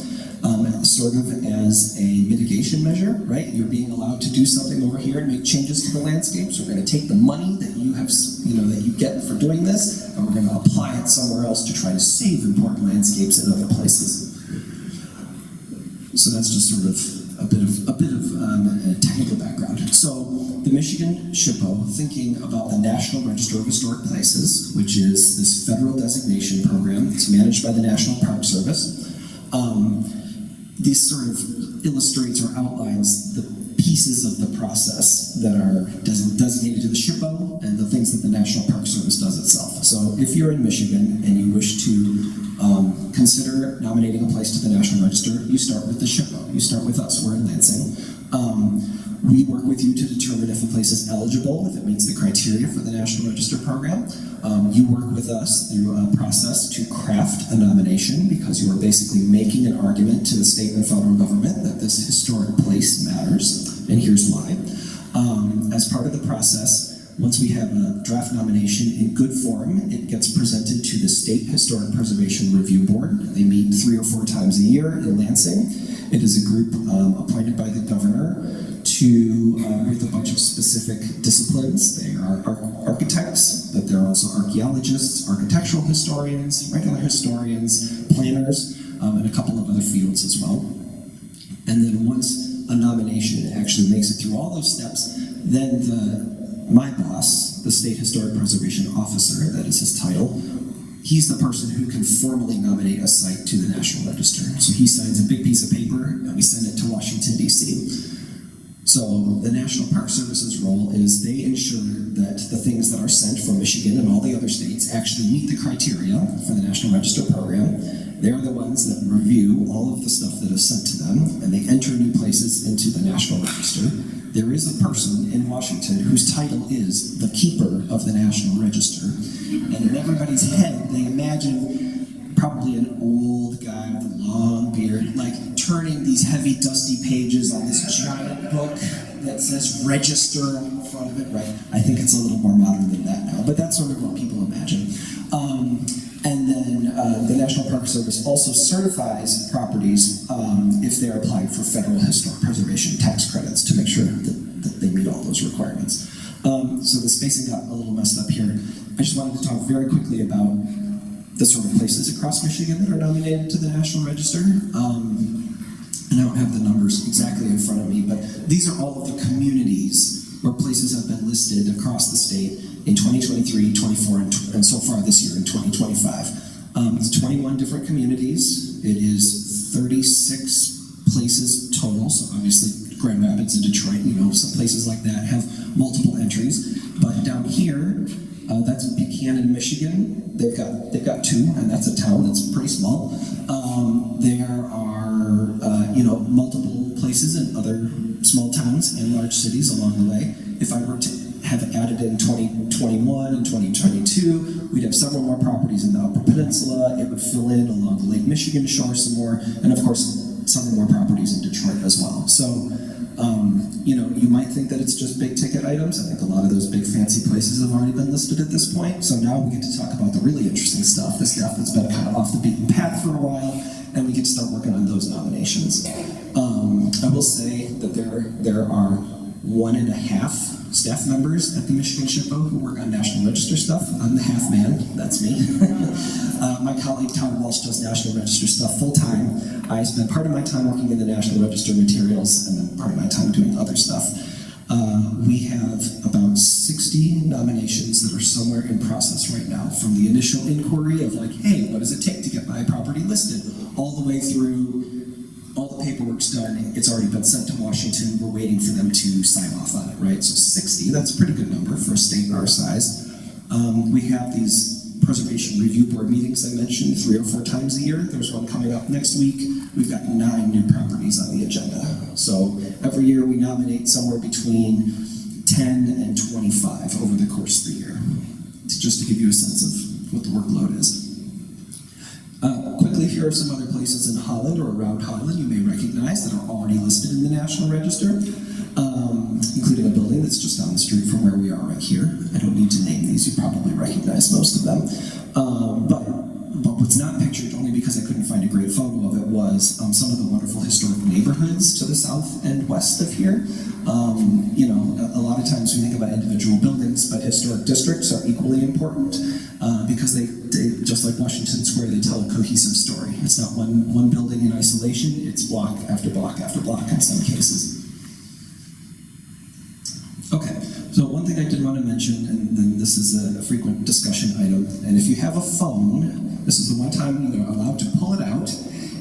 sort of as a mitigation measure, right? You're being allowed to do something over here and make changes to the landscape, so we're going to take the money that you have, that you get for doing this, and we're going to apply it somewhere else to try to save important landscapes in other places. So that's just sort of a bit of technical background. So the Michigan SHPO, thinking about the National Register of Historic Places, which is this federal designation program. It's managed by the National Park Service. This sort of illustrates or outlines the pieces of the process that are designated to the SHPO and the things that the National Park Service does itself. So if you're in Michigan and you wish to consider nominating a place to the National Register, you start with the SHPO. You start with us. We're in Lansing. We work with you to determine if a place is eligible, if it meets the criteria for the National Register program. You work with us through a process to craft a nomination, because you are basically making an argument to the state and federal government that this historic place matters, and here's why. As part of the process, once we have a draft nomination in good form, it gets presented to the State Historic Preservation Review Board. They meet 3 or 4 times a year in Lansing. It is a group appointed by the governor with a bunch of specific disciplines. They are architects, but they're also archaeologists, architectural historians, regular historians, planners, and a couple of other fields as well. And then once a nomination actually makes it through all those steps, then my boss, the State Historic Preservation Officer, that is his title, he's the person who can formally nominate a site to the National Register. So he signs a big piece of paper, and we send it to Washington, D.C. So the National Park Service's role is they ensure that the things that are sent from Michigan and all the other states actually meet the criteria for the National Register program. They're the ones that review all of the stuff that is sent to them, and they enter new places into the National Register. There is a person in Washington whose title is the keeper of the National Register. And in everybody's head, they imagine probably an old guy with a long beard, like turning these heavy, dusty pages on this giant book that says register on the front of it, right? I think it's a little more modern than that now, but that's sort of what people imagine. And then the National Park Service also certifies properties if they're applied for federal historic preservation tax credits to make sure that they meet all those requirements. So the spacing got a little messed up here. I just wanted to talk very quickly about the sort of places across Michigan that are nominated to the National Register. And I don't have the numbers exactly in front of me, but these are all of the communities where places have been listed across the state in 2023, 24, and so far this year in 2025. It's 21 different communities. It is 36 places total, so obviously Grand Rapids and Detroit, some places like that have multiple entries. But down here, that's Buchanan, Michigan. They've got 2, and that's a town that's pretty small. There are multiple places in other small towns and large cities along the way. If I were to have added in 2021 and 2022, 2. We'd have several more properties in the Upper Peninsula. It would fill in along the Lake Michigan shore some more, and of course, several more properties in Detroit as well. So, you know, you might think that it's just big ticket items. I think a lot of those big fancy places have already been listed at this point. So now we get to talk about the really interesting stuff, the stuff that's been kind of off the beaten path for a while, and we get to start working on those nominations. I will say that there are 1.5 staff members at the Michigan SHPO who work on National Register stuff. I'm the half man, that's me. My colleague Tom Walsh does National Register stuff full time. I spend part of my time working in the National Register materials and then part of my time doing other stuff. We have about 60 nominations that are somewhere in process right now, from the initial inquiry of like, hey, what does it take to get my property listed, all the way through all the paperwork's done, it's already been sent to Washington, we're waiting for them to sign off on it, right? So 60, that's a pretty good number for a state our size. We have these preservation review board meetings I mentioned 3 or 4 times a year. There's one coming up next week. We've got 9 new properties on the agenda. So every year we nominate somewhere between 10 and 25 over the course of the year, just to give you a sense of what the workload is. Quickly, here are some other places in Holland or around Holland you may recognize that are already listed in the National Register, including a building that's just down the street from where we are right here. I don't need to name these, you probably recognize most of them. But what's not pictured, only because I couldn't find a great photo of it, was some of the wonderful historic neighborhoods to the south and west of here. You know, a lot of times we think about individual buildings, but historic districts are equally important because they, just like Washington Square, they tell a cohesive story. It's not one building in isolation, it's block after block after block in some cases. Okay, so one thing I did want to mention, and then this is a frequent discussion item, and if you have a phone, this is the one time you're allowed to pull it out.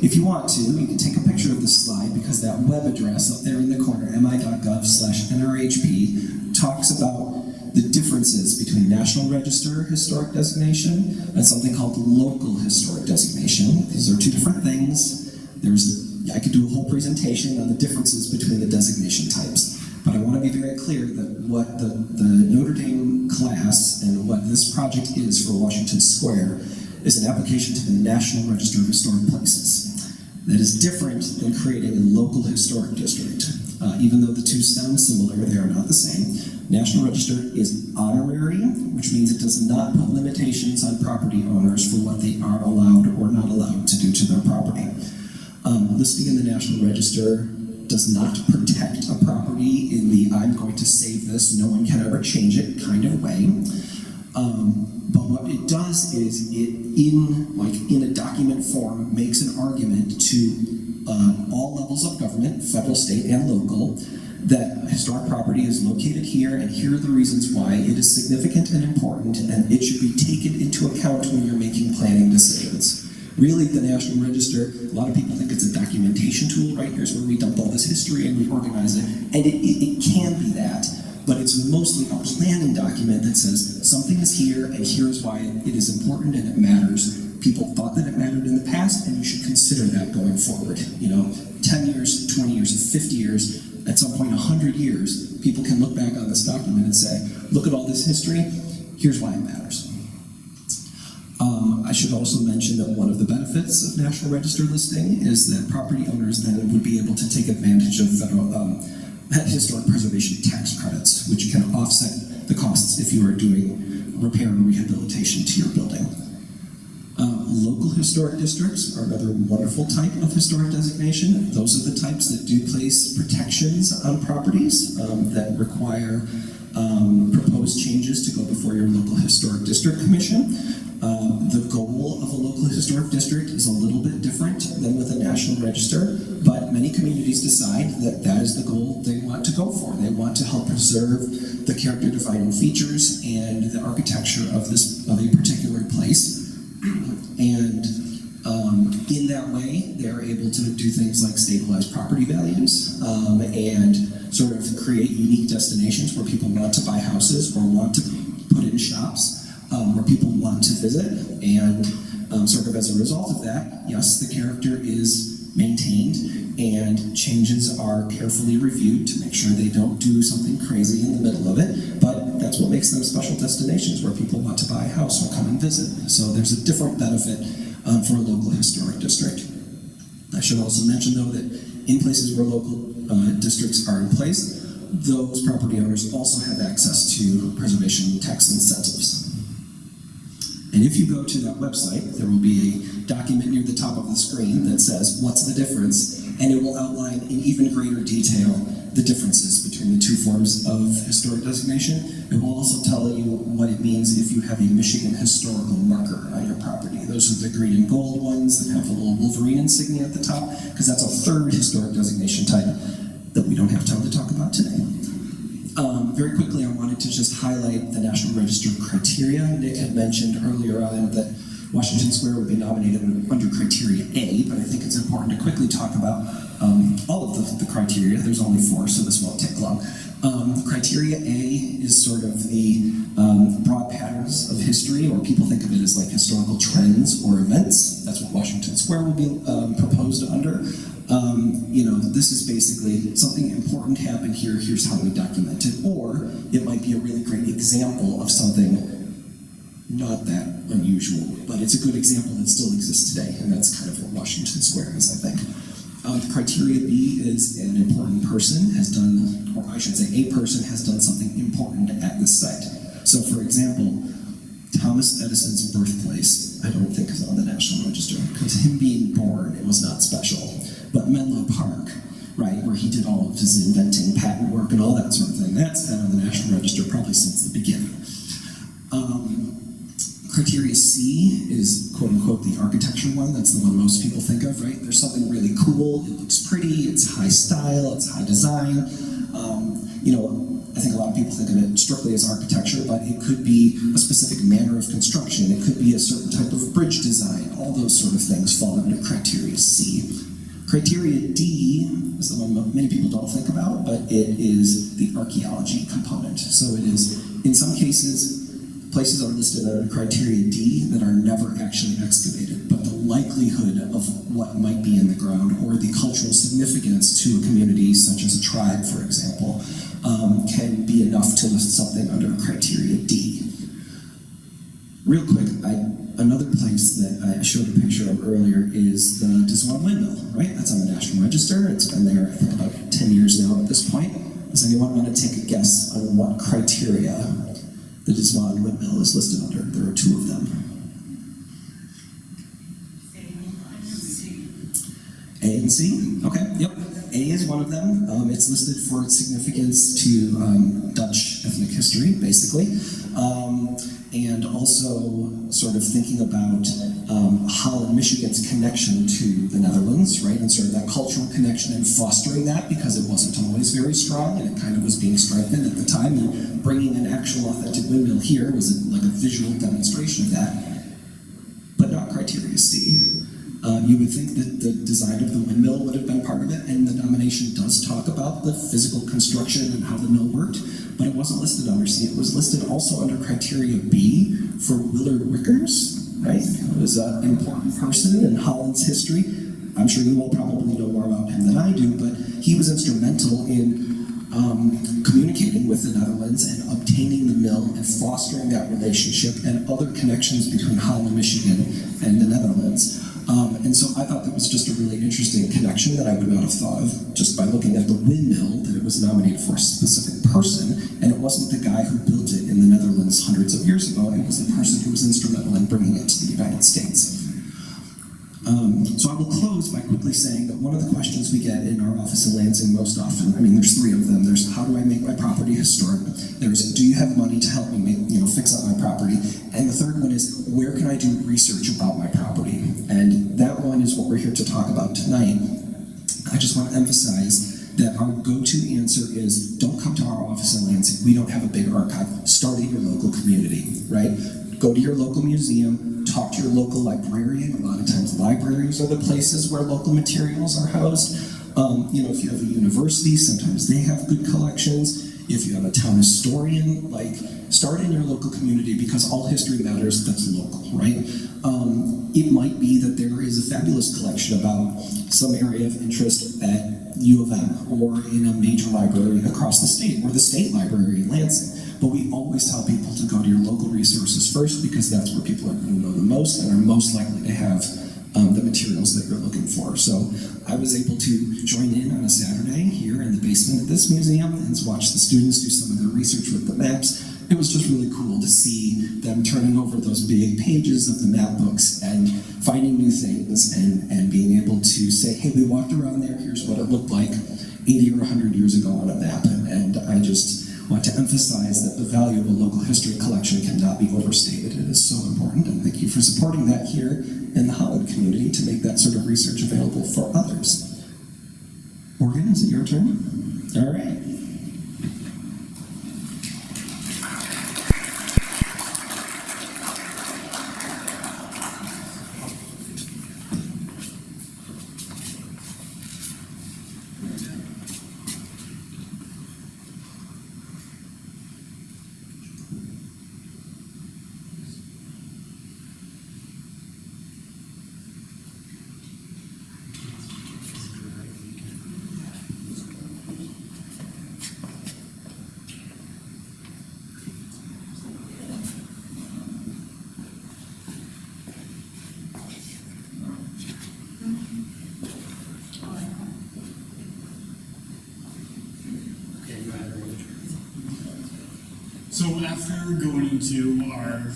If you want to, you can take a picture of this slide because that web address up there in the corner, mi.gov/NRHP, talks about the differences between National Register Historic Designation and something called Local Historic Designation. These are 2 different things. I could do a whole presentation on the differences between the designation types. But I want to be very clear that what the Notre Dame class and what this project is for Washington Square is an application to the National Register of Historic Places. That is different than creating a local historic district. Even though the 2 sound similar, they are not the same. National Register is honorary, which means it does not put limitations on property owners for what they are allowed or not allowed to do to their property. Listing in the National Register does not protect a property in the I'm going to save this, no one can ever change it kind of way. But what it does is it, in a document form, makes an argument to all levels of government, federal, state, and local, that historic property is located here, and here are the reasons why it is significant and important, and it should be taken into account when you're making planning decisions. Really, the National Register, a lot of people think it's a documentation tool, right? Here's where we dump all this history and we organize it, and it can be that, but it's mostly a planning document that says something is here, and here's why it is important and it matters. People thought that it mattered in the past, and you should consider that going forward. You know, 10 years, 20 years, 50 years, at some point 100 years, people can look back on this document and say, look at all this history, here's why it matters. I should also mention that one of the benefits of National Register listing is that property owners then would be able to take advantage of federal historic preservation tax credits, which can offset the costs if you are doing repair and rehabilitation to your building. Local historic districts are another wonderful type of historic designation. Those are the types that do place protections on properties that require proposed changes to go before your local historic district commission. The goal of a local historic district is a little bit different than with a National Register, but many communities decide that that is the goal they want to go for. They want to help preserve the character-defining features and the architecture of a particular place. And in that way, they're able to do things like stabilize property values and sort of create unique destinations where people want to buy houses or want to put in shops, where people want to visit. And sort of as a result of that, yes, the character is maintained and changes are carefully reviewed to make sure they don't do something crazy in the middle of it, but that's what makes makes them special destinations where people want to buy a house or come and visit. So there's a different benefit for a local historic district. I should also mention, though, that in places where local districts are in place, those property owners also have access to preservation tax incentives. And if you go to that website, there will be a document near the top of the screen that says, what's the difference? And it will outline in even greater detail the differences between the two forms of historic designation. It will also tell you what it means if you have a Michigan historical marker on your property. Those are the green and gold ones that have a little Wolverine insignia at the top, because that's a third historic designation type that we don't have time to talk about today. Very quickly, I wanted to just highlight the National Register criteria. Nick had mentioned earlier on that Washington Square would be nominated under criteria A, but I think it's important to quickly talk about all of the criteria. There's only 4, so this won't take long. Criteria A is sort of the broad patterns of history, or people think of it as like historical trends or events. That's what Washington Square will be proposed under. This is basically something important happened here, here's how we document it. Or it might be a really great example of something not that unusual, but it's a good example that still exists today, and that's kind of what Washington Square is, I think. Criteria B is an important person has done, or I should say a person has done something important at this site. So for example, Thomas Edison's birthplace, I don't think is on the National Register, because him being born, it was not special. But Menlo Park, right, where he did all of his inventing, patent work, and all that sort of thing, that's been on the National Register probably since the beginning. Criteria C is, quote-unquote, the architecture one. That's the one most people think of, right? There's something really cool, it looks pretty, it's high style, it's high design. I think a lot of people think of it strictly as architecture, but it could be a specific manner of construction. It could be a certain type of bridge design. All those sort of things fall under criteria C. Criteria D is the one many people don't think about, but it is the archaeology component. So it is, in some cases, places are listed under criteria D that are never actually excavated, but the likelihood of what might be in the ground or the cultural significance to a community, such as a tribe, for example, can be enough to list something under criteria D. Real quick, another place that I showed a picture of earlier is the Diswan Windmill, right? That's on the National Register. It's been there, I think, about 10 years now at this point. Does anyone want to take a guess on what criteria the Diswan Windmill is listed under? There are 2 of them. A and C? Okay, yep. A is one of them. It's listed for its significance to Dutch ethnic history, basically. And also sort of thinking about Holland, Michigan's connection to the Netherlands, right? And sort of that cultural connection and fostering that, because it wasn't always very strong and it kind of was being strengthened at the time. And bringing an actual authentic windmill here was like a visual demonstration of that, but not criteria C. You would think that the design of the windmill would have been part of it, and the nomination does talk about the physical construction and how the mill worked, but it wasn't listed under C. It was listed also under criteria B for Willard Wickers, right? Who was an important person in Holland's history. I'm sure you all probably know more about him than I do, but he was instrumental in communicating with the Netherlands and obtaining the mill and fostering that relationship and other connections between Holland, Michigan, and the Netherlands. And so I thought that was just a really interesting connection that I would not have thought of just by looking at the windmill, that it was nominated for a specific person, and it wasn't the guy who built it in the Netherlands hundreds of years ago, it was the person who was instrumental in bringing it to the United States. So I will close by quickly saying that one of the questions we get in our office in Lansing most often, I mean, there's 3 of them. There's how do I make my property historic? There's do you have money to help me fix up my property? And the third one is where can I do research about my property? And that one is what we're here to talk about tonight. I just want to emphasize that our go-to answer is don't come to our office in Lansing. We don't have a big archive. Start in your local community, right? Go to your local museum, talk to your local librarian. A lot of times libraries are the places where local materials are housed. If you have a university, sometimes they have good collections. If you have a town historian, start in your local community, because all history matters that's local, right? It might be that there is a fabulous collection about some area of interest at U of M or in a major library across the state, or the state library in Lansing. but we always tell people to go to your local resources first because that's where people are going to know the most and are most likely to have the materials that you're looking for. So I was able to join in on a Saturday here in the basement of this museum and watch the students do some of their research with the maps. It was just really cool to see them turning over those big pages of the map books and finding new things and being able to say, hey, we walked around there, here's what it looked like 80 or 100 years ago on a map. And I just want to emphasize that the value of a local history collection cannot be overstated. It is so important, and thank you for supporting that here in the Holland community to make that sort of research available for others. Morgan, is it your turn? All right. So after going into our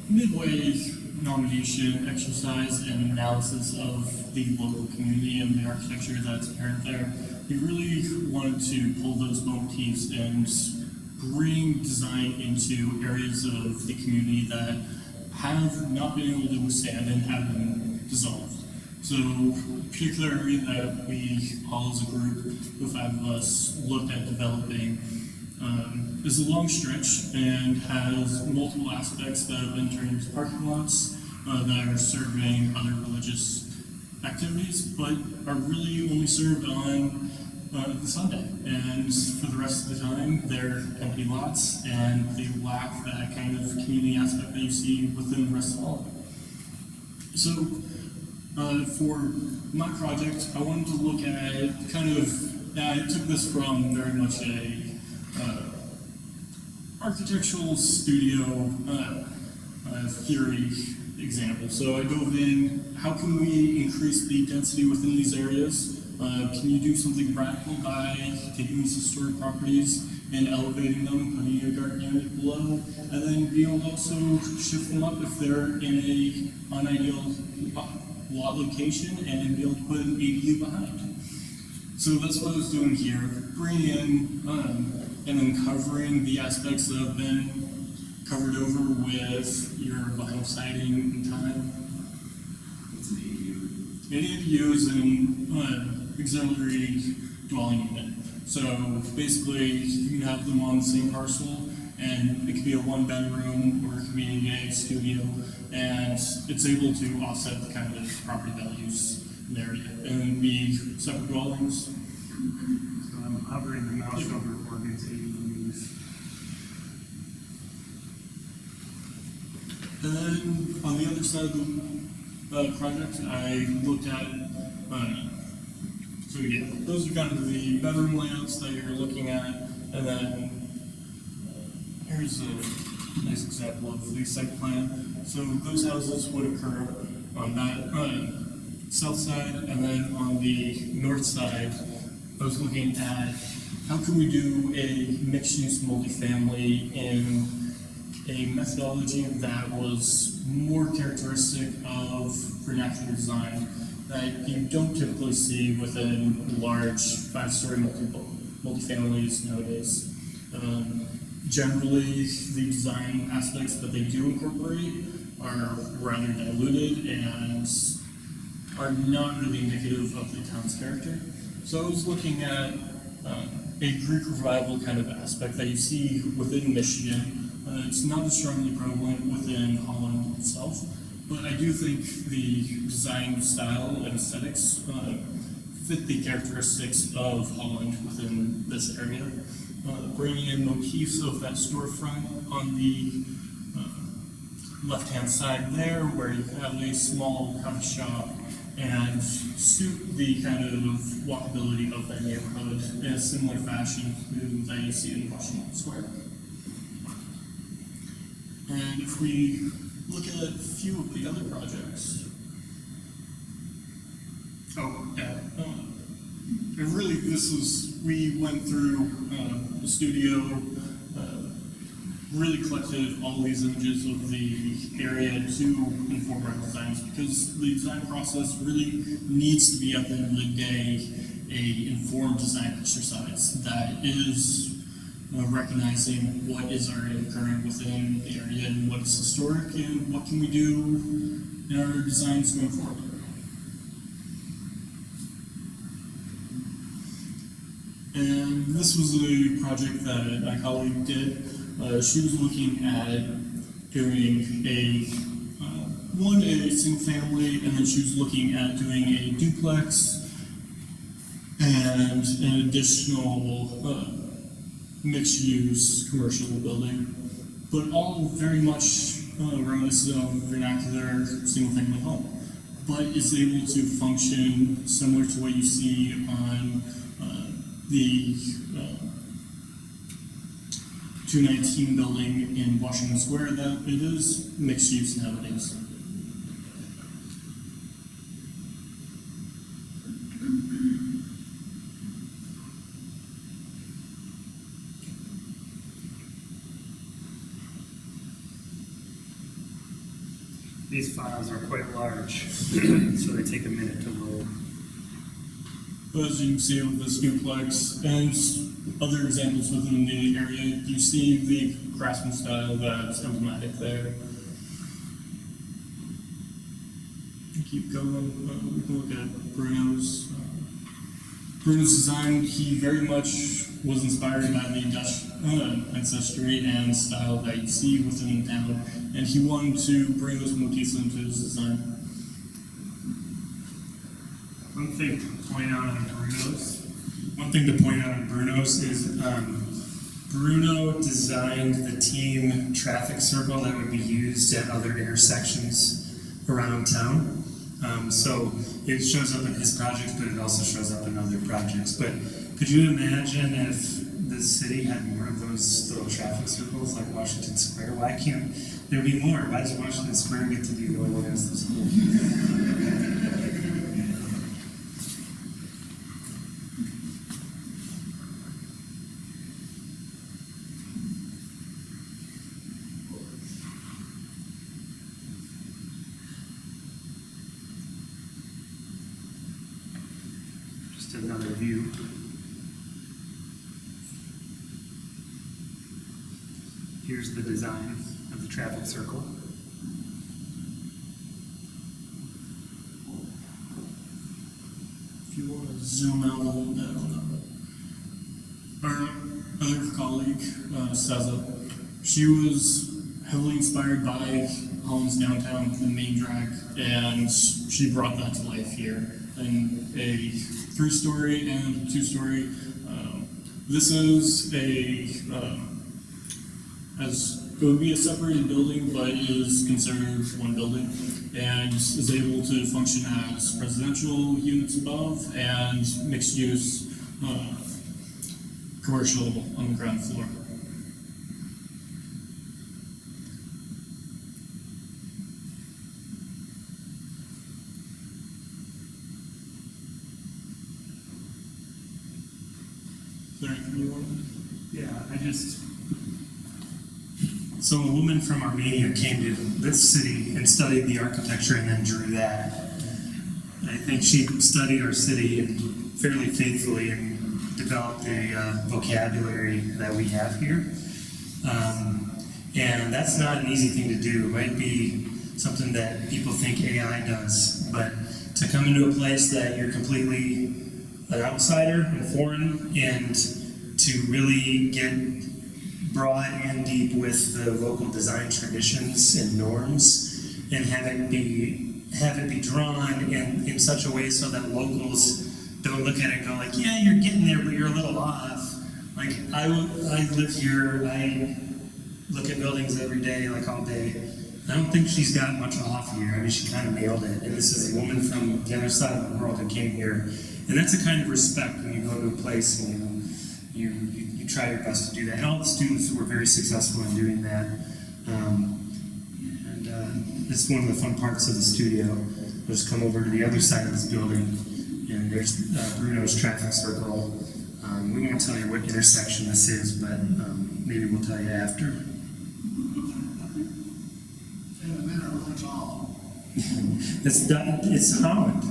midway nomination exercise and analysis of the local community and the architecture that's apparent there, we really wanted to pull those motifs and bring design into areas of the community that have not been able to withstand and have been dissolved. So a particular area that we all as a group, the 5 of us, looked at developing is a long stretch and has multiple aspects that have been turned into parking lots that are serving other religious activities, but are really only served on the Sunday. And for the rest of the time, they're empty lots and they lack that kind of community aspect that you see within the rest of Holland. So for my project, I wanted to look at kind of, I took this from very much a architectural studio theory example. So I dove in, how can we increase the density within these areas? Can you do something radical by taking these historic properties and elevating them, putting a garden unit below, and then be able to also shift them up if they're in a unideal lot location and be able to put an ADU behind. So that's what I was doing here, bringing in and then covering the aspects that have been covered over with your vinyl siding in time. What's an ADU? An ADU is an auxiliary dwelling unit. So basically, you can have them on the same parcel, and it could be a 1-bedroom or it could be a studio, and it's able to offset the kind of property values in the area and be separate dwellings. So I'm hovering the mouse over Morgan's ADUs. And then on the other side of the project, I looked at, so yeah, those are kind of the bedroom layouts that you're looking at, and then here's a nice example of the site plan. So those houses would occur on that south side, and then on the north side, I was looking at how can we do a mixed-use multifamily in a methodology that was more characteristic of vernacular design that you don't typically see within large 5-story multifamilies nowadays. Generally, the design aspects that they do incorporate are rather diluted and are not really indicative of the town's character. So I was looking at a Greek revival kind of aspect that you see within Michigan. It's not as strongly prevalent within Holland itself, but I do think the design style and aesthetics fit the characteristics of Holland within this area. Bringing in motifs of that storefront on the left-hand side there, where you have a small coffee shop and suit the kind of walkability of that neighborhood in a similar fashion to that you see in Washington Square. And if we look at a few of the other projects, and really we went through the studio, really collected all these images of the area to inform our designs, because the design process really needs to be, at the end of the day, a informed design exercise that is recognizing what is already occurring within the area and what is historic and what can we do in our designs going forward. And this was a project that my colleague did. She was looking at doing a single family, and then she was looking at doing a duplex and an additional mixed-use commercial building, but all very much reminiscent of vernacular single-family home, but is able to function similar to what you see on the 219 building in Washington Square, that it is mixed use nowadays. These files are quite large, so they take a minute to load. As you can see with this duplex and other examples within the area, you see the craftsman style that's emblematic there. Keep going. We can look at Bruno's design. He very much was inspired by the Dutch ancestry and style that you see within the town, and he wanted to bring those motifs into his design. One thing to point out on Bruno's is Bruno designed the team traffic circle that would be used at other intersections around town. So it shows up in his projects, but it also shows up in other projects. But could you imagine if the city had more of those little traffic circles like Washington Square? Why can't there be more? Why does Washington Square get to be the only one that has this? Another view. Here's the design of the traffic circle. If you want to zoom out a little bit on our other colleague, Seza, she was heavily inspired by Holland's downtown, the main drag, and she brought that to life here in a 3-story and 2-story. This is it would be a separated building, but is considered one building, and is able to function as residential units above and mixed use commercial on the ground floor. So a woman from Armenia came to this city and studied the architecture and then drew that. And I think she studied our city fairly faithfully and developed a vocabulary that we have here. And that's not an easy thing to do. It might be something that people think AI does, but to come into a place that you're completely an outsider and foreign, and to really get broad and deep with the local design traditions and norms, and have it be drawn in such a way so that locals don't look at it and go like, yeah, you're getting there, but you're a little off. Like I live here, I look at buildings every day, like all day. I don't think she's got much off here. I mean, she kind of nailed it. And this is a woman from the other side of the world who came here, and that's a kind of respect when you go to a place and you try your best to do that. And all the students were very successful in doing that. This is one of the fun parts of the studio. We'll just come over to the other side of this building, and there's Bruno's traffic circle. We won't tell you what intersection this is, but maybe we'll tell you after. It's Holland.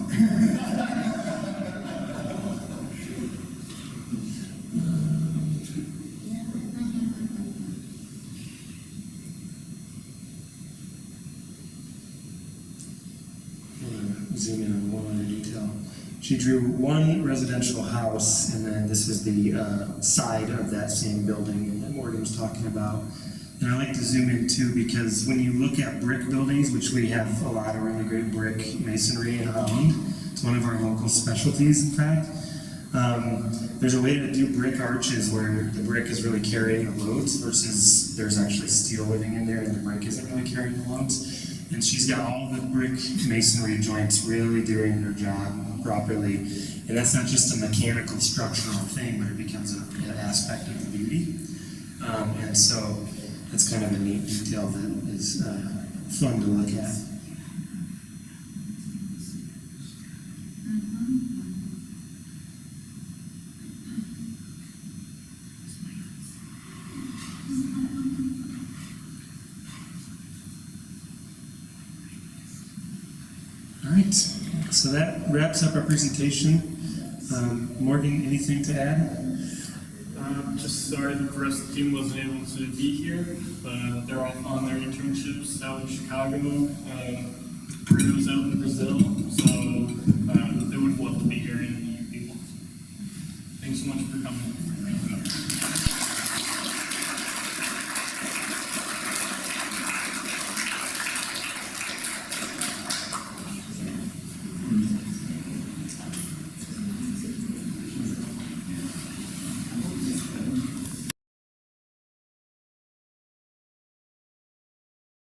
Zoom in on one other detail. She drew one residential house, and then this is the side of that same building that Morgan was talking about. And I like to zoom in too, because when you look at brick buildings, which we have a lot of really great brick masonry in Holland, it's one of our local specialties, in fact. There's a way to do brick arches where the brick is really carrying the loads versus there's actually steel living in there and the brick isn't really carrying the loads. And she's got all the brick masonry joints really doing their job properly. And that's not just a mechanical structural thing, but it becomes an aspect of the beauty. And so that's kind of a neat detail that is fun to look at. All right, so that wraps up our presentation. Morgan, anything to add? Just sorry that the rest of the team wasn't able to be here. They're off on their internships out in Chicago. Bruno's out in Brazil, so they would love to be here and meet people. Thanks so much for coming.